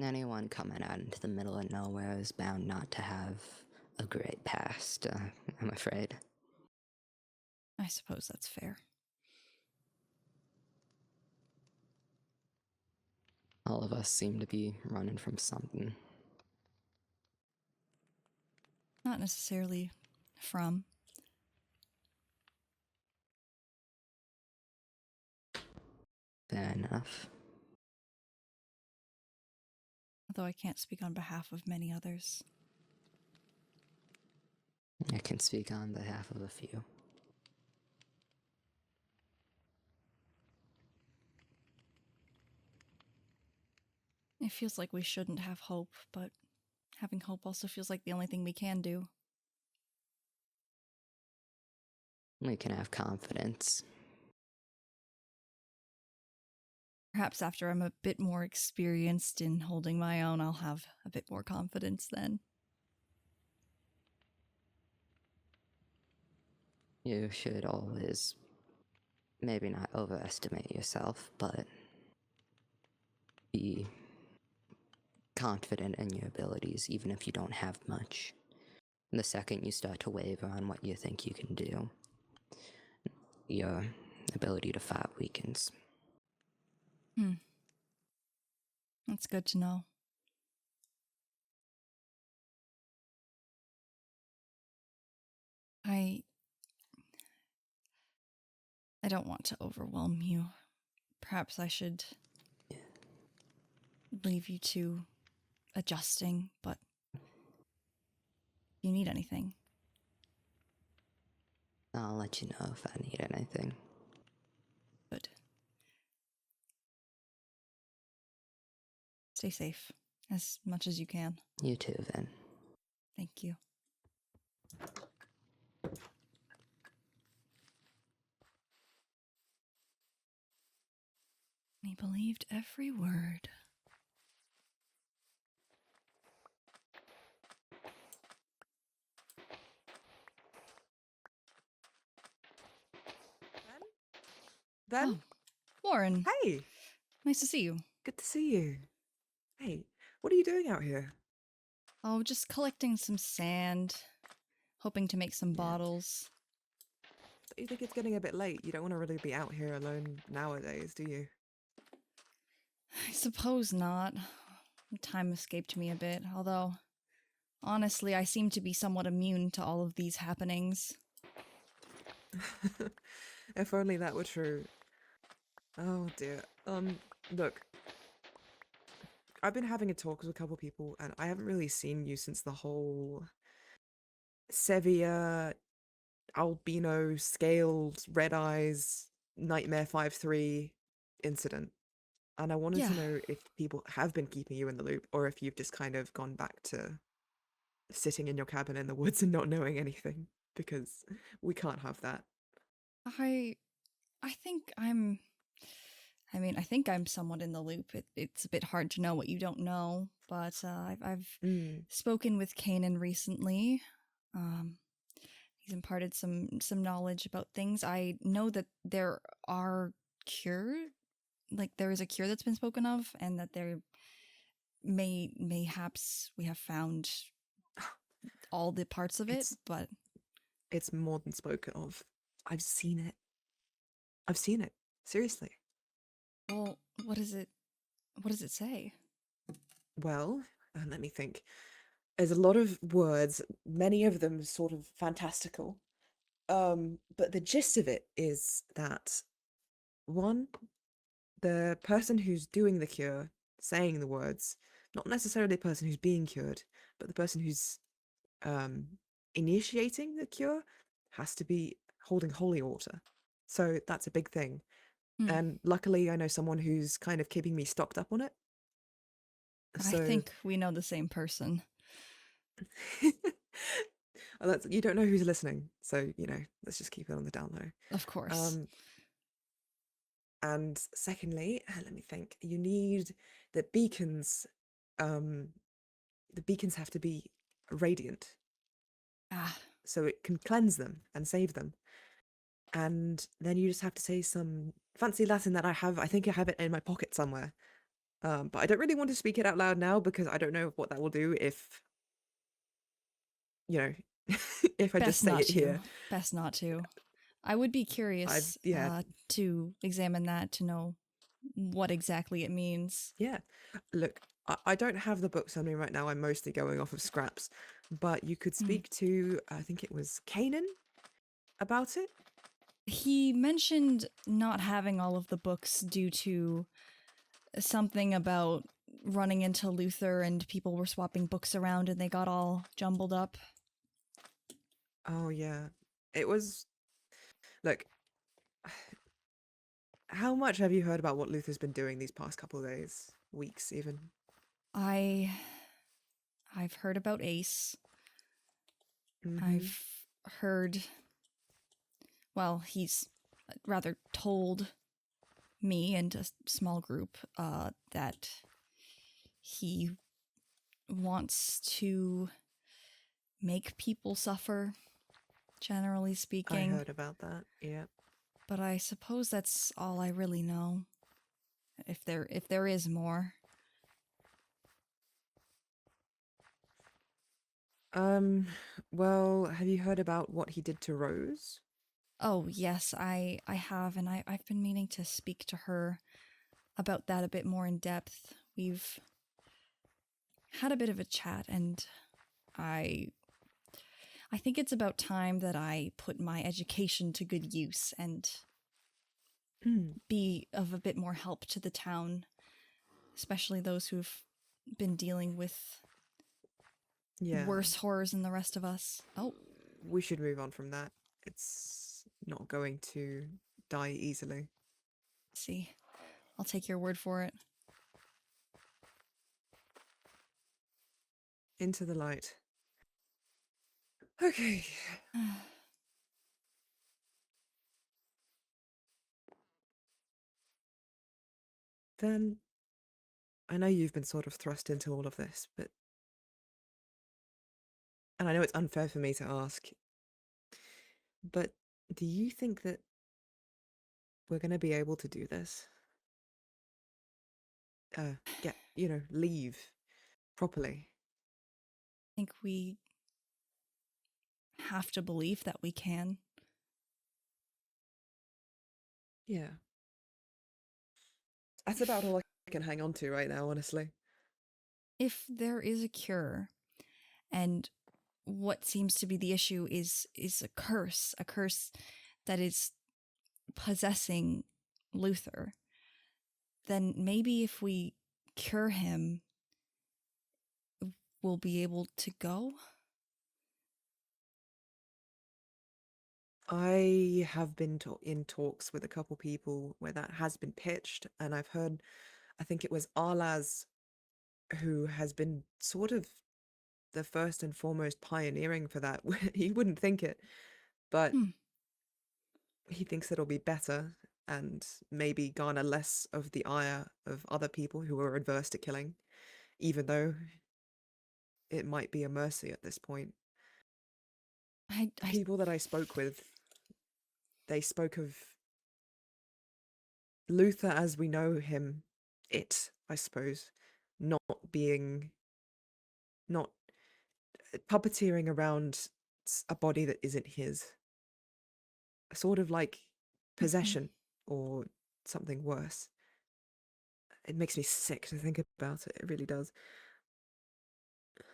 Anyone coming out into the middle of nowhere is bound not to have a great past, I'm afraid. I suppose that's fair. All of us seem to be running from something. Not necessarily from. Fair enough. Although I can't speak on behalf of many others. I can speak on behalf of a few. It feels like we shouldn't have hope, but having hope also feels like the only thing we can do. We can have confidence. Perhaps after I'm a bit more experienced in holding my own, I'll have a bit more confidence then. You should always, maybe not overestimate yourself, but be confident in your abilities, even if you don't have much. The second you start to waver on what you think you can do, your ability to fight weakens. That's good to know. I don't want to overwhelm you. Perhaps I should leave you to adjusting, but if you need anything. I'll let you know if I need anything. Good. Stay safe as much as you can. You too, then. Thank you. He believed every word. Ben? Oh, Warren. Hey! Nice to see you. Good to see you. Hey, what are you doing out here? Oh, just collecting some sand. Hoping to make some Yeah. bottles. Don't you think it's getting a bit late? You don't want to really be out here alone nowadays, do you? I suppose not. Time escaped me a bit, although, honestly, I seem to be somewhat immune to all of these happenings. If only that were true. Oh dear. Look. I've been having a talk with a couple people, and I haven't really seen you since the whole Sevvia, albino, scaled, red eyes, Nightmare 5-3 incident. And I wanted to Yeah. know if people have been keeping you in the loop, or if you've just kind of gone back to sitting in your cabin in the woods and not knowing anything, because we can't have that. I think I think I'm somewhat in the loop. It's a bit hard to know what you don't know, but I've Mm. spoken with Kanan recently. He's imparted some knowledge about things. I know that there are there is a cure that's been spoken of, and that there mayhaps we have found all the parts of it, but It's more than spoken of. I've seen it. I've seen it. Seriously. well, what does it say? Well, let me think. There's a lot of words, many of them sort of fantastical. But the gist of it is that, one, the person who's doing the cure, saying the words, not necessarily the person who's being cured, but the person who's initiating the cure has to be holding holy water. So that's a big thing. And luckily I know someone who's kind of keeping me stocked up on it. I think we know the same person. Well, you don't know who's listening, so let's just keep it on the down low. Of course. And secondly, let me think. You need the beacons. The beacons have to be radiant, so it can cleanse them and save them. And then you just have to say some fancy Latin that I have. I think I have it in my pocket somewhere. But I don't really want to speak it out loud now, because I don't know what that will do if, if I just say it here. Best not to. I would be curious to examine that to know what exactly it means. Yeah. Look, I don't have the books on me right now. I'm mostly going off of scraps. But you could speak to, I think it was Kanan, about it. He mentioned not having all of the books due to something about running into Luther, and people were swapping books around and they got all jumbled up. Oh, yeah. It was... Look, how much have you heard about what Luther's been doing these past couple of days? Weeks, even? I've heard about Ace. I've heard... Well, he's rather told me and a small group that he wants to make people suffer, generally speaking. I heard about that, yeah. But I suppose that's all I really know. If there is more. Well, have you heard about what he did to Rose? Oh, yes, I have, and I've been meaning to speak to her about that a bit more in depth. We've had a bit of a chat, and I think it's about time that I put my education to good use and be of a bit more help to the town, especially those who've been dealing with worse horrors than the rest of us. Oh. We should move on from that. It's not going to die easily. See, I'll take your word for it. Into the light. Okay. Then, I know you've been sort of thrust into all of this, and I know it's unfair for me to ask, but do you think that we're going to be able to do this? Leave properly? I think we have to believe that we can. Yeah. That's about all I can hang on to right now, honestly. If there is a cure, and what seems to be the issue is a curse that is possessing Luther, then maybe if we cure him, we'll be able to go? I have been in talks with a couple people where that has been pitched, and I've heard, I think it was Arlaz who has been sort of the first and foremost pioneering for that. He wouldn't think it, but he thinks it'll be better and maybe garner less of the ire of other people who are adverse to killing, even though it might be a mercy at this point. People that I spoke with, they spoke of Luther as we know him, I suppose, not puppeteering around a body that isn't his. Sort of like possession or something worse. It makes me sick to think about it. It really does.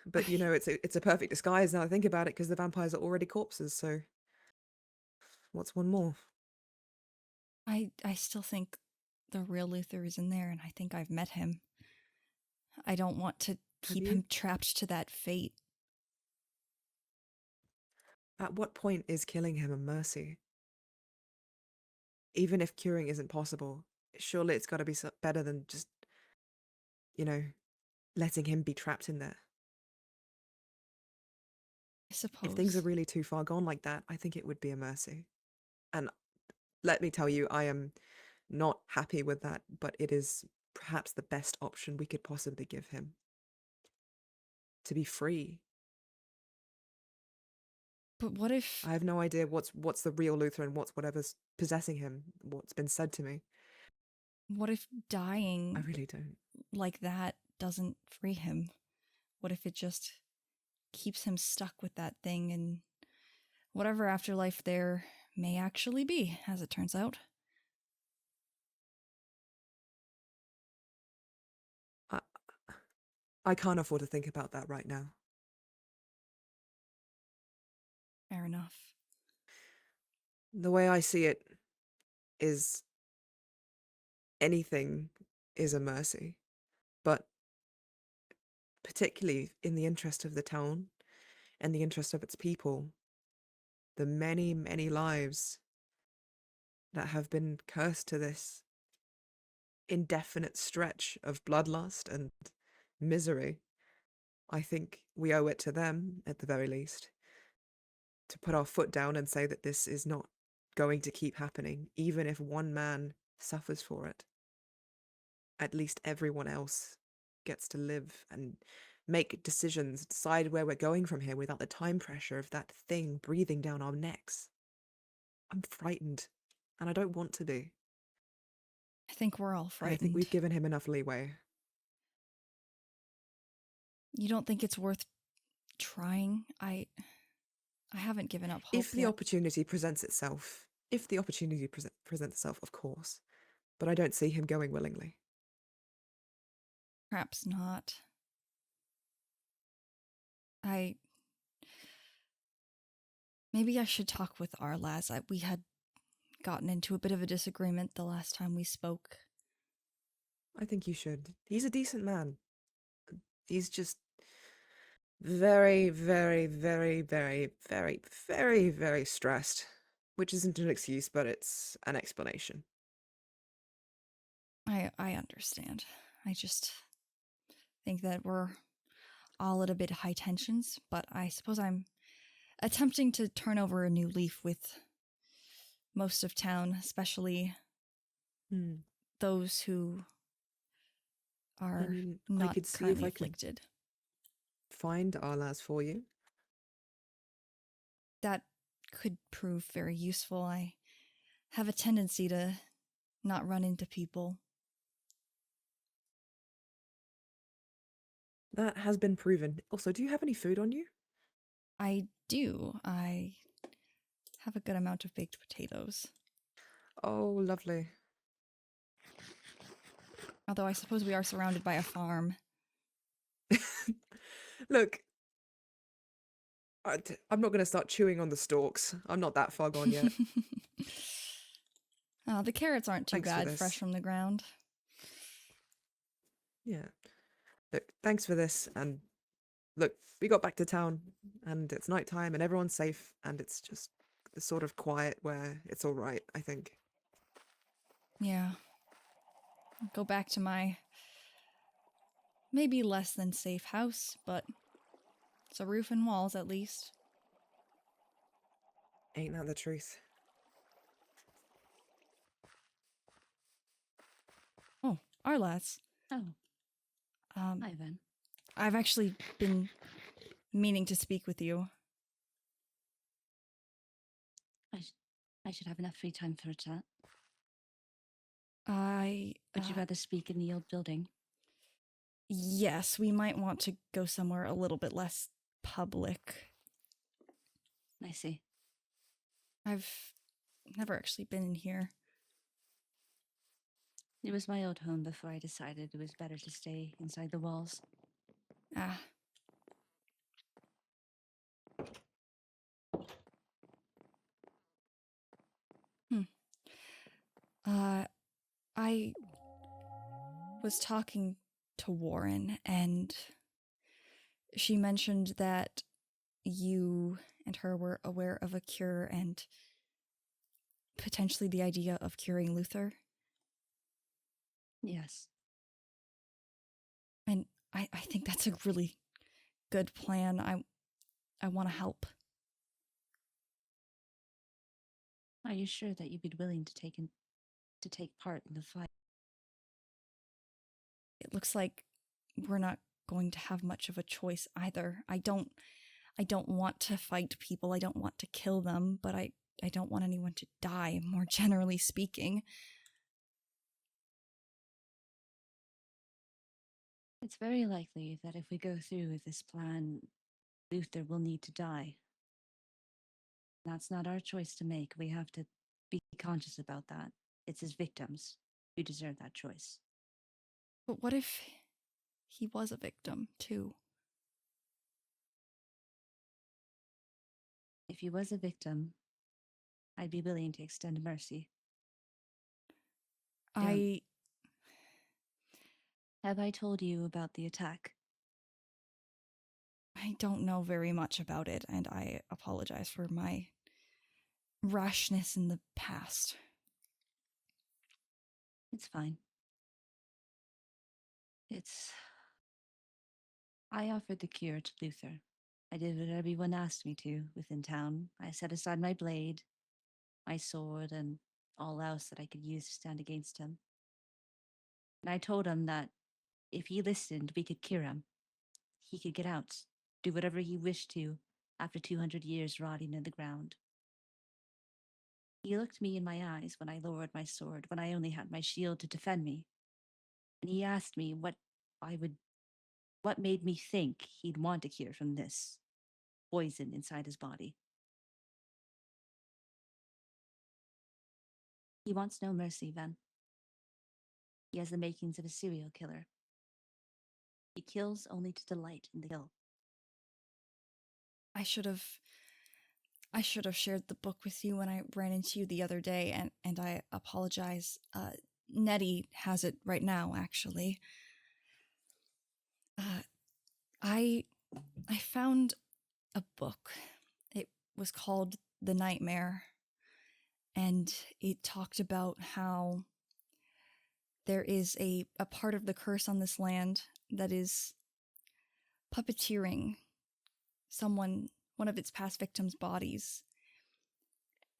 But it's a perfect disguise now I think about it, because the vampires are already corpses, so what's one more? I still think the real Luther is in there, and I think I've met him. I don't want to keep him trapped to that fate. At what point is killing him a mercy? Even if curing isn't possible, surely it's got to be better than just, letting him be trapped in there. I suppose. If things are really too far gone like that, I think it would be a mercy. And let me tell you, I am not happy with that, but it is perhaps the best option we could possibly give him. To be free. But what if... I have no idea what's the real Luther and what's whatever's possessing him, what's been said to me. What if dying... I really don't. ...like that doesn't free him? What if it just keeps him stuck with that thing, and whatever afterlife there may actually be, as it turns out? I can't afford to think about that right now. Fair enough. The way I see it is anything is a mercy, but particularly in the interest of the town and the interest of its people, the many, many lives that have been cursed to this indefinite stretch of bloodlust and misery, I think we owe it to them, at the very least, to put our foot down and say that this is not going to keep happening, even if one man suffers for it. At least everyone else gets to live and make decisions, decide where we're going from here without the time pressure of that thing breathing down our necks. I'm frightened, and I don't want to be. I think we're all frightened. I think we've given him enough leeway. You don't think it's worth trying? I haven't given up hope If the opportunity presents itself, of course. But I don't see him going willingly. Perhaps not. Maybe I should talk with Arlaz. We had gotten into a bit of a disagreement the last time we spoke. I think you should. He's a decent man. He's just very, very, very, very, very, very, very stressed. Which isn't an excuse, but it's an explanation. I understand. I just think that we're all at a bit high tensions, but I suppose I'm attempting to turn over a new leaf with most of town, especially those who are not I could see currently if I could afflicted. find our lads for you. That could prove very useful. I have a tendency to not run into people. That has been proven. Also, do you have any food on you? I do. I have a good amount of baked potatoes. Oh, lovely. Although I suppose we are surrounded by a farm. Look, I'm not going to start chewing on the stalks. I'm not that far gone yet. Oh, the carrots aren't too Thanks for bad this. fresh from the ground. Yeah. Look, thanks for this. And look, we got back to town and it's nighttime and everyone's safe and it's just the sort of quiet where it's all right, I think. Yeah. I'll go back to my maybe less than safe house, but it's a roof and walls at least. Ain't that the truth? Oh, our lads. Oh, hi then. I've actually been meaning to speak with you. I should have enough free time for a chat. Would you rather speak in the old building? Yes, we might want to go somewhere a little bit less public. I see. I've never actually been in here. It was my old home before I decided it was better to stay inside the walls. Ah. I was talking to Warren, and she mentioned that you and her were aware of a cure and potentially the idea of curing Luther. Yes. And I think that's a really good plan. I want to help. Are you sure that you'd be willing to take part in the fight? It looks like we're not going to have much of a choice either. I don't want to fight people. I don't want to kill them, but I don't want anyone to die, more generally speaking. It's very likely that if we go through with this plan, Luther will need to die. That's not our choice to make. We have to be conscious about that. It's his victims who deserve that choice. But what if he was a victim, too? If he was a victim, I'd be willing to extend mercy. Have I told you about the attack? I don't know very much about it, and I apologize for my rashness in the past. It's fine. I offered the cure to Luther. I did what everyone asked me to within town. I set aside my blade, my sword, and all else that I could use to stand against him. And I told him that if he listened, we could cure him. He could get out, do whatever he wished to after 200 years rotting in the ground. He looked me in my eyes when I lowered my sword, when I only had my shield to defend me. And he asked me what made me think he'd want a cure from this poison inside his body. He wants no mercy, Ven. He has the makings of a serial killer. He kills only to delight in the kill. I should have I should have shared the book with you when I ran into you the other day, and I apologize. Nettie has it right now, actually. I found a book. It was called The Nightmare, and it talked about how there is a part of the curse on this land that is puppeteering one of its past victims' bodies.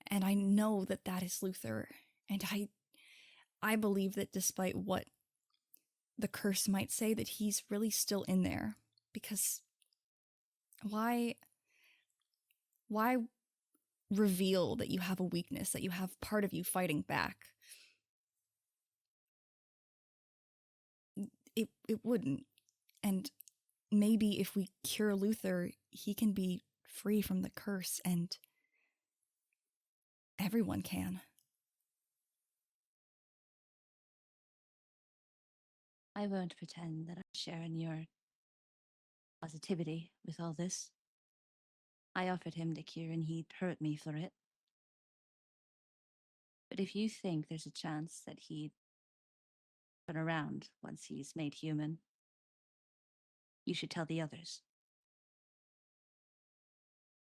And I know that that is Luther, and I believe that despite what the curse might say, that he's really still in there. Because why reveal that you have a weakness, that you have part of you fighting back? It wouldn't. And maybe if we cure Luther, he can be free from the curse, and everyone can. I won't pretend that I share in your positivity with all this. I offered him to cure and he'd hurt me for it. But if you think there's a chance that he'd turn around once he's made human, you should tell the others.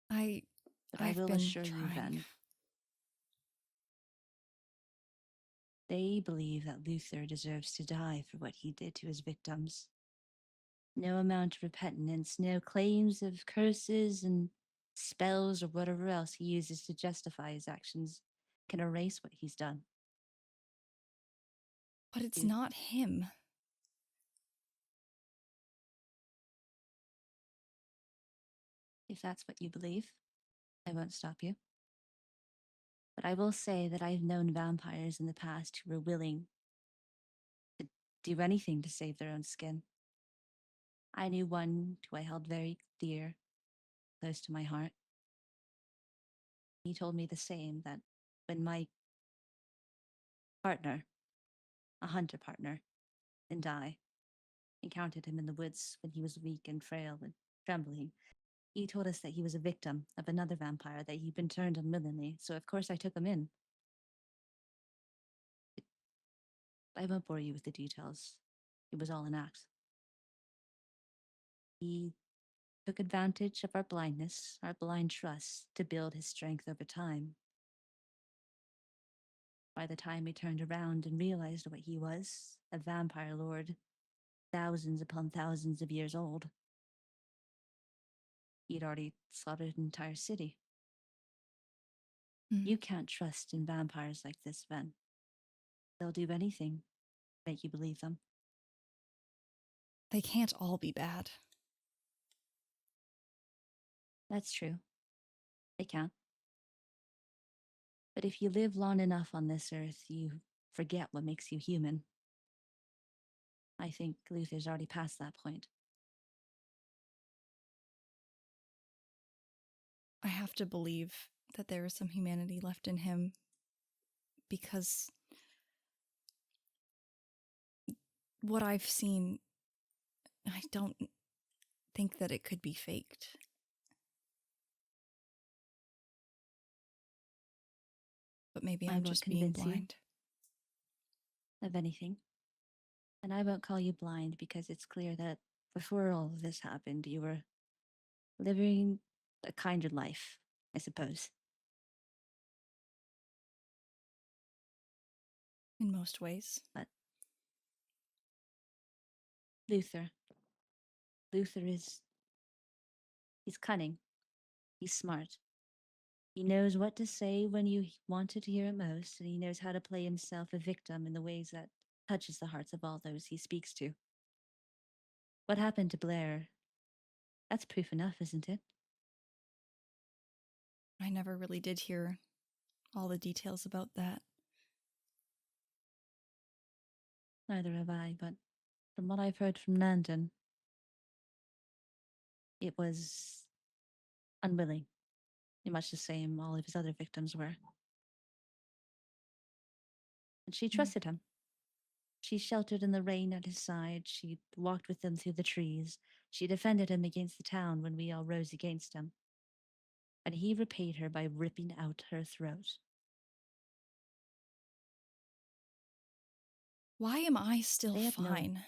But I will assure you then, they believe that Luther deserves to die for what he did to his victims. No amount of repentance, no claims of curses and spells or whatever else he uses to justify his actions can erase what he's done. But it's not him. If that's what you believe, I won't stop you. But I will say that I've known vampires in the past who were willing to do anything to save their own skin. I knew one who I held very dear, close to my heart. He told me the same, that when my partner, a hunter partner, and I encountered him in the woods when he was weak and frail and trembling, he told us that he was a victim of another vampire, that he'd been turned unwillingly, so of course I took him in. I won't bore you with the details. It was all an act. He took advantage of our blindness, our blind trust, to build his strength over time. By the time he turned around and realized what he was, a vampire lord, thousands upon thousands of years old, he'd already slaughtered an entire city. You can't trust in vampires like this, Ven. They'll do anything to make you believe them. They can't all be bad. That's true. They can't. But if you live long enough on this earth, you forget what makes you human. I think Luther's already past that point. I have to believe that there is some humanity left in him, because what I've seen, I don't think that it could be faked. But maybe I'm just being blind. Of anything. And I won't call you blind, because it's clear that before all of this happened, you were living a kinder life, I suppose. In most ways. But Luther is... he's cunning. He's smart. He knows what to say when you wanted to hear it most, and he knows how to play himself a victim in the ways that touches the hearts of all those he speaks to. What happened to Blair? That's proof enough, isn't it? I never really did hear all the details about that. Neither have I, but from what I've heard from Randon, it was unwilling, much the same all of his other victims were. And she trusted him. She sheltered in the rain at his side. She walked with him through the trees. She defended him against the town when we all rose against him. and he repaid her by ripping out her throat. Why am I still They have no- fine?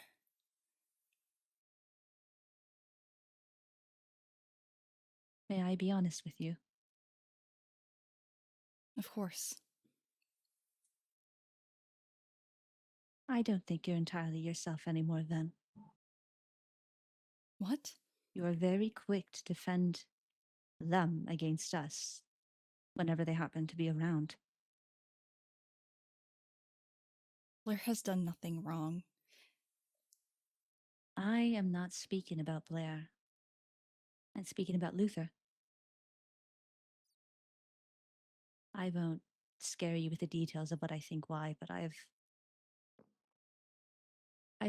May I be honest with you? Of course. I don't think you're entirely yourself anymore then. What? You are very quick to defend them against us whenever they happen to be around. Blair has done nothing wrong. I am not speaking about Blair. I'm speaking about Luther. I won't scare you with the details of what I think why, but I've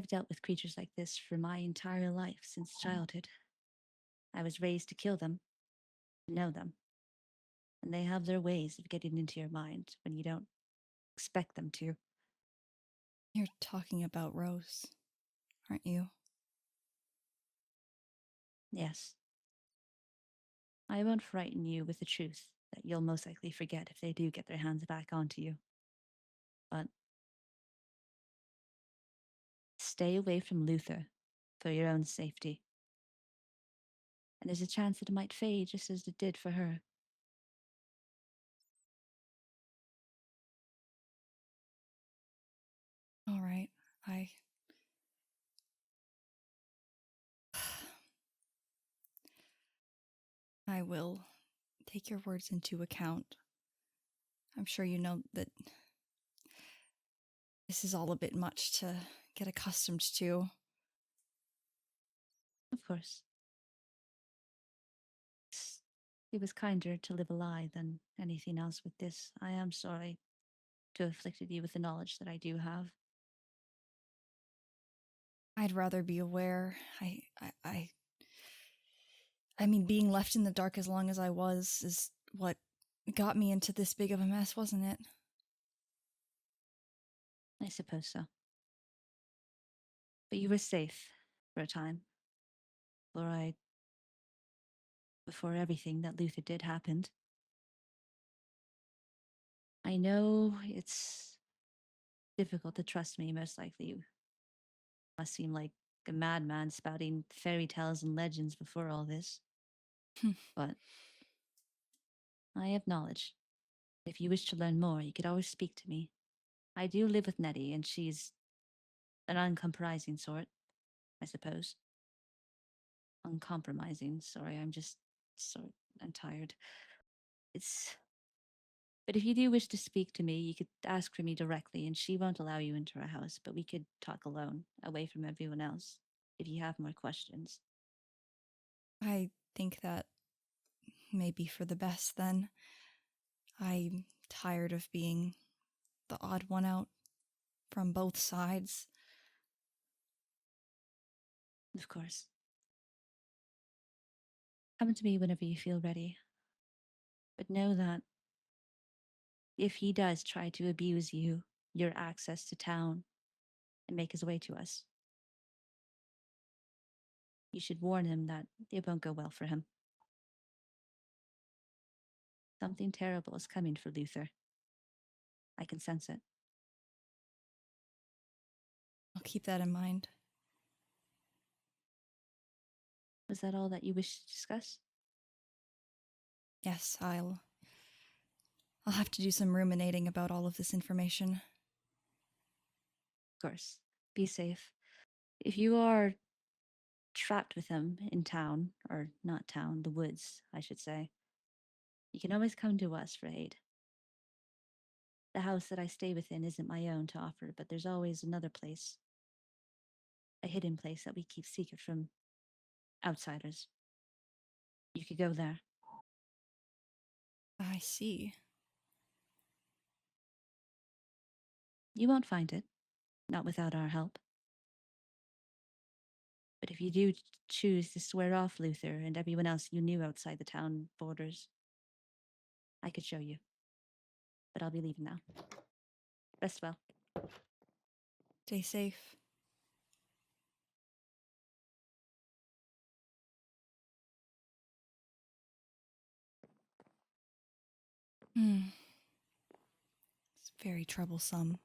dealt with creatures like this for my entire life since childhood. I was raised to kill them, to know them. And they have their ways of getting into your mind when you don't expect them to. You're talking about Rose, aren't you? Yes. I won't frighten you with the truth that you'll most likely forget if they do get their hands back onto you. But stay away from Luther for your own safety. And there's a chance that it might fade just as it did for her. All right. I will take your words into account. I'm sure you know that this is all a bit much to get accustomed to. Of course. It was kinder to live a lie than anything else with this. I am sorry to have afflicted you with the knowledge that I do have. I'd rather be aware. I mean, being left in the dark as long as I was is what got me into this big of a mess, wasn't it? I suppose so. But you were safe for a time. Before everything that Luther did happened. I know it's difficult to trust me, most likely. You must seem like a madman spouting fairy tales and legends before all this. But I have knowledge. If you wish to learn more, you could always speak to me. I do live with Nettie, and she's an uncompromising sort, I suppose. Uncompromising, sorry, I'm tired. But if you do wish to speak to me, you could ask for me directly, and she won't allow you into our house, but we could talk alone, away from everyone else, if you have more questions. I think that may be for the best then. I'm tired of being the odd one out from both sides. Of course. Come to me whenever you feel ready. But know that if he does try to abuse you, your access to town, and make his way to us, you should warn him that it won't go well for him. Something terrible is coming for Luther. I can sense it. I'll keep that in mind. Was that all that you wished to discuss? Yes, I'll have to do some ruminating about all of this information. Of course. Be safe. If you are trapped with him in town, or not town, the woods, I should say, you can always come to us for aid. The house that I stay within isn't my own to offer, but there's always another place. A hidden place that we keep secret from outsiders. You could go there. I see. You won't find it. Not without our help. But if you do choose to swear off Luther and everyone else you knew outside the town borders, I could show you. But I'll be leaving now. Rest well. Stay safe. Hmm. It's very troublesome.